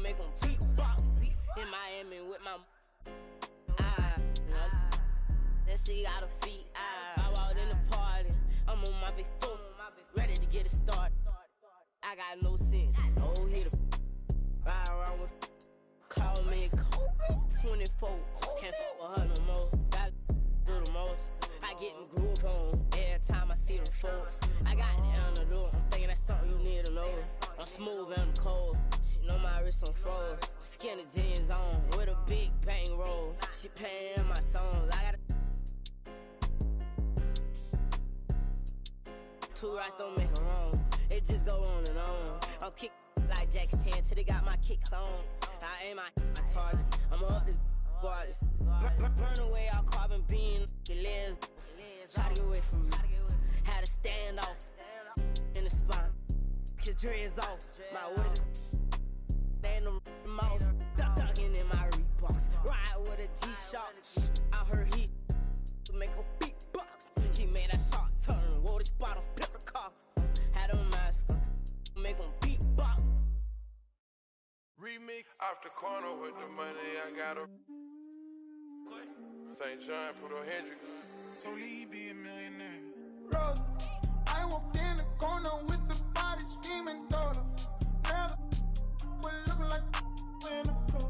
Make him beatbox. In Miami with my that she got her feet. I walked in the party. I'm on my big foot, ready to get it started. I got no sense. Oh, hit a ride around with. Call me Kobe 24. Can't fuck with her no more. Got do the most. I get in groove on every time I see them folks. I got it on the door. I'm thinking that's something you need to know. I'm smooth and I'm cold. She know my wrist on froze. Skinny jeans on with a big bang roll. She paying my songs. I got two rights don't make a wrong. It just go on and on. I'm kick like Jackie Chan till they got my kicks on. I aim my target. I'm up this waters. Burn away our carbon beam. Your legs. Try to get away from me. Had to stand off in the spine. His dreads off. My what is it? And the mouse. Ducking in my Reeboks. Ride with a G-Shock. I heard he make a beatbox. He made that shot turn. Wore this bottle, built a car. Had a mask on. Make him beatbox. Remix off the corner with the money I got a St. John, put on Hendrix. So Lee be a millionaire. Rose, I walked in the corner with the body screaming daughter. Never would look like in the floor.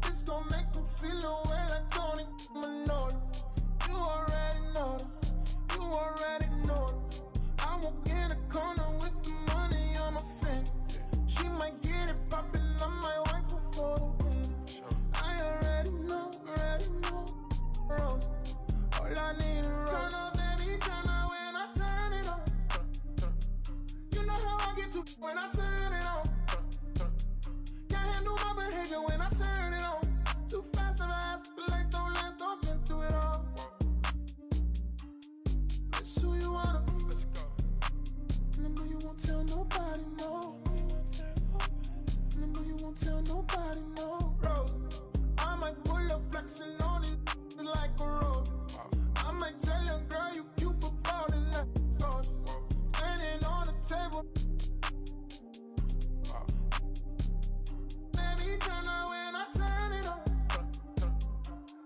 This gon' make me feel away like Tony Manolo. when I turn it on. Can't handle my behavior when I turn it on. Too fast of ass, but life don't last, I've been through it all. It's who you wanna be. Let's go. And I know you won't tell nobody, no. And I know you won't tell nobody, no. Rose, I might pull up flexing on it like a rose. I might tell your girl you cute, but bald and that gorgeous. Standing on the table. Baby, turn on when I turn it on.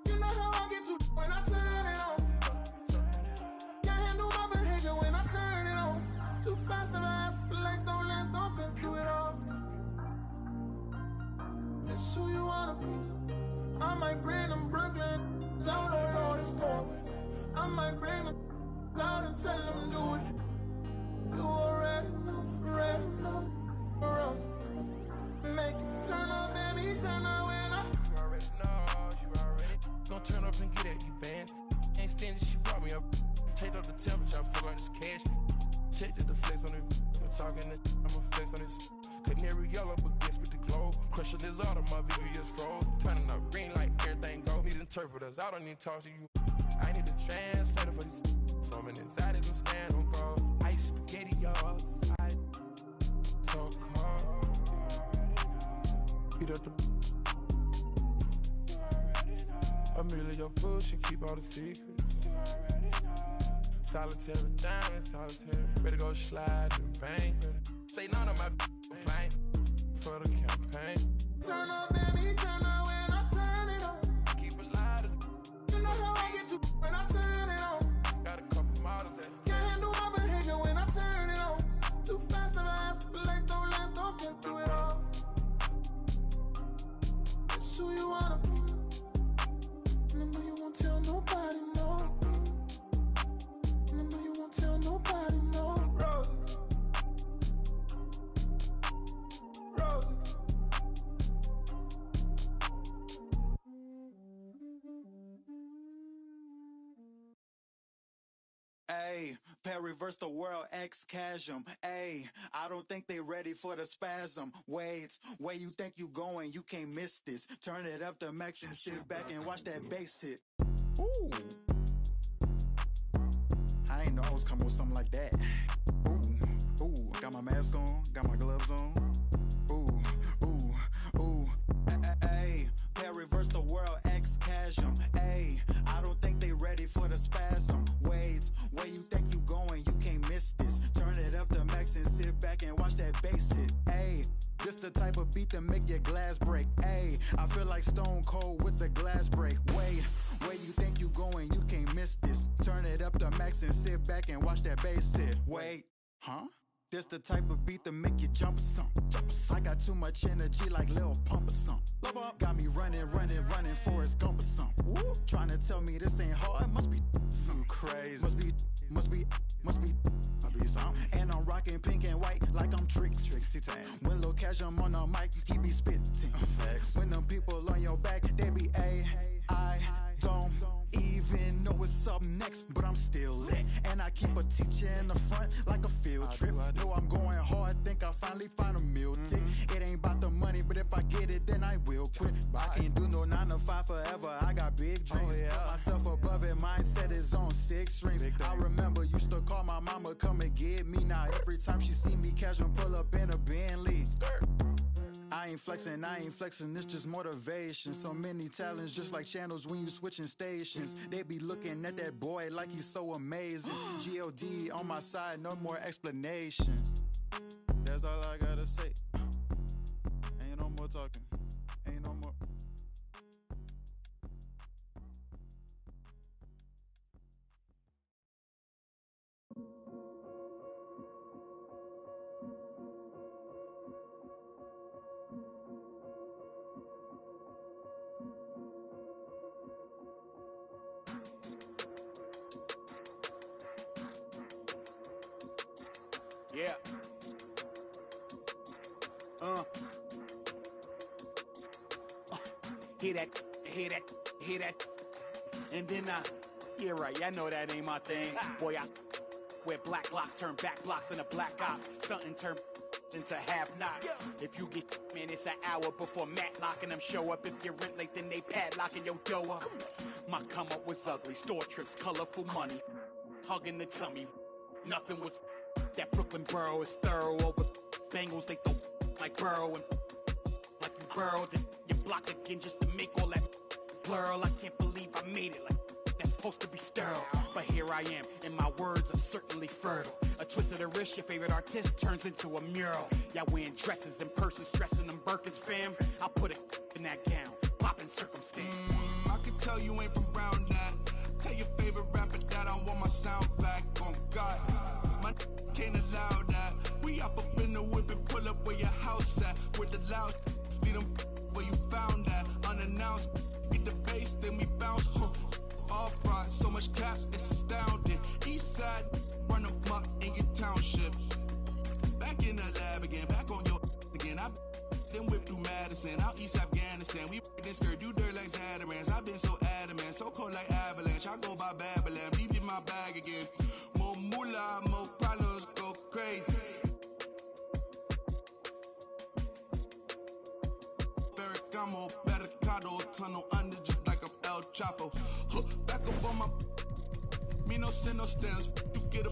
You know how I get to when I turn it on. Can't handle my behavior when I turn it on. Too fast of ass, but life don't last, I've been through it all. It's who you wanna be. I might bring them Brooklyn out on all this corpus. I might bring them out and tell them do it. You already know, Rose. Make it turn up, baby, turn up when I. You already know. Gonna turn up and get at you, bands. Ain't stingy, she brought me up. Checked up the temperature, I forgot this cash. Checked the flex on it. I'm talking this, I'ma flex on this. Canary yellow, but guess with the glow. Crushing this auto, my VVS froze. Turning up green like everything go. Need interpreters, I don't need to talk to you. I need a translator for this. So many anxieties, I'm stand on call. Ice spaghetti, y'all. So hard. Beat up the. Amelia, your food, she keep all the secrets. Solitary diamond, solitary. Ready to go slide and bang. Say none of my complaint for the campaign. Turn up, baby, turn up when I turn it on. Keep it lighter. You know how I get to when I turn it on. Got a couple models at. Can't handle my behavior when I turn it on. Too fast of ass, but life don't last, I've been through it all. It's who you wanna be. And I know you won't tell nobody, no. And I know you won't tell nobody, no. Roses. Roses. Ayy, reverse the world, X-Chasm. Ayy, I don't think they ready for the spasm. Wait, where you think you going? You can't miss this. Turn it up to max and sit back and watch that bass hit. Ooh. I ain't know I was coming with something like that. Ooh, ooh, got my mask on, got my gloves on. Ooh, ooh, ooh. Ayy, reverse the world, X-Chasm. Ayy, I don't think they ready for the spasm. Wait, where you think you going? You can't miss this. Turn it up to max and sit back and watch that bass hit. Ayy, this the type of beat that make your glass break. Ayy, I feel like Stone Cold with the glass break. Wait, where you think you going? You can't miss this. Turn it up to max and sit back and watch that bass hit. Wait, huh? This the type of beat that make you jump or something. I got too much energy like Lil Pump or something. Got me running, Forrest Gump or something. Trying to tell me this ain't hard, must be something crazy. Must be something. And I'm rocking pink and white like I'm Trixie Tan. When Lil Cash I'm on the mic, he be spitting. When them people on your back, they be I don't even know what's up next, but I'm still lit. And I keep a teacher in the front like a field trip. Know I'm going hard, think I finally find a meal tick. It ain't about the money, but if I get it, then I will quit. I can't do no 9 to 5 forever, I got big dreams. Put myself above it, mindset is on 6 strings. I remember used to call my mama, come and get me. Now every time she see me, casual pull up in a Bentley. I ain't flexing, it's just motivation. So many talents, just like channels when you switching stations. They be looking at that boy like he's so amazing. G.O.D. on my side, no more explanations. That's all I gotta say. Ain't no more talking, ain't no more. Yeah. Hear that. And then yeah, right, I know that ain't my thing. Boy, I wear black locks, turn back blocks into black ops. Stunting, turn into have-nots. If you get man, it's an hour before Matlock and them show up. If you're rent late, then they padlocking your door up. My come up was ugly, store trips, colorful money, hugging the tummy. Nothing was that Brooklyn borough is thorough over Bengals. They throw like Burrow and like you burrowed in your block again just to make all that plural. I can't believe I made it like that's supposed to be sterile. But here I am, and my words are certainly fertile. A twist of the wrist, your favorite artist turns into a mural. Y'all wearing dresses in person, stressing them Birkins, fam. I'll put a in that gown, popping circumstance. I can tell you ain't from Brown that. Tell your favorite rapper that I want my sound back. On God, my can't allow that. We up in the whip and pull up where your house at. With the loud, lead them where you found that. Unannounced, get the bass, then we bounce. Off front, so much cap, it's astounding. East side, run them up in your township. Back in the lab again, back on your again. I've then whipped through Madison, out East Afghanistan. We this skirt, do dirt like Zatarans. I've been so adamant, so cold like avalanche. I go by Babylon, leave in my bag again. More moolah, more problems, go crazy. Ferragamo, Barricado, tunnel under just like a El Chapo. Back up on my, me no send no stems. You get a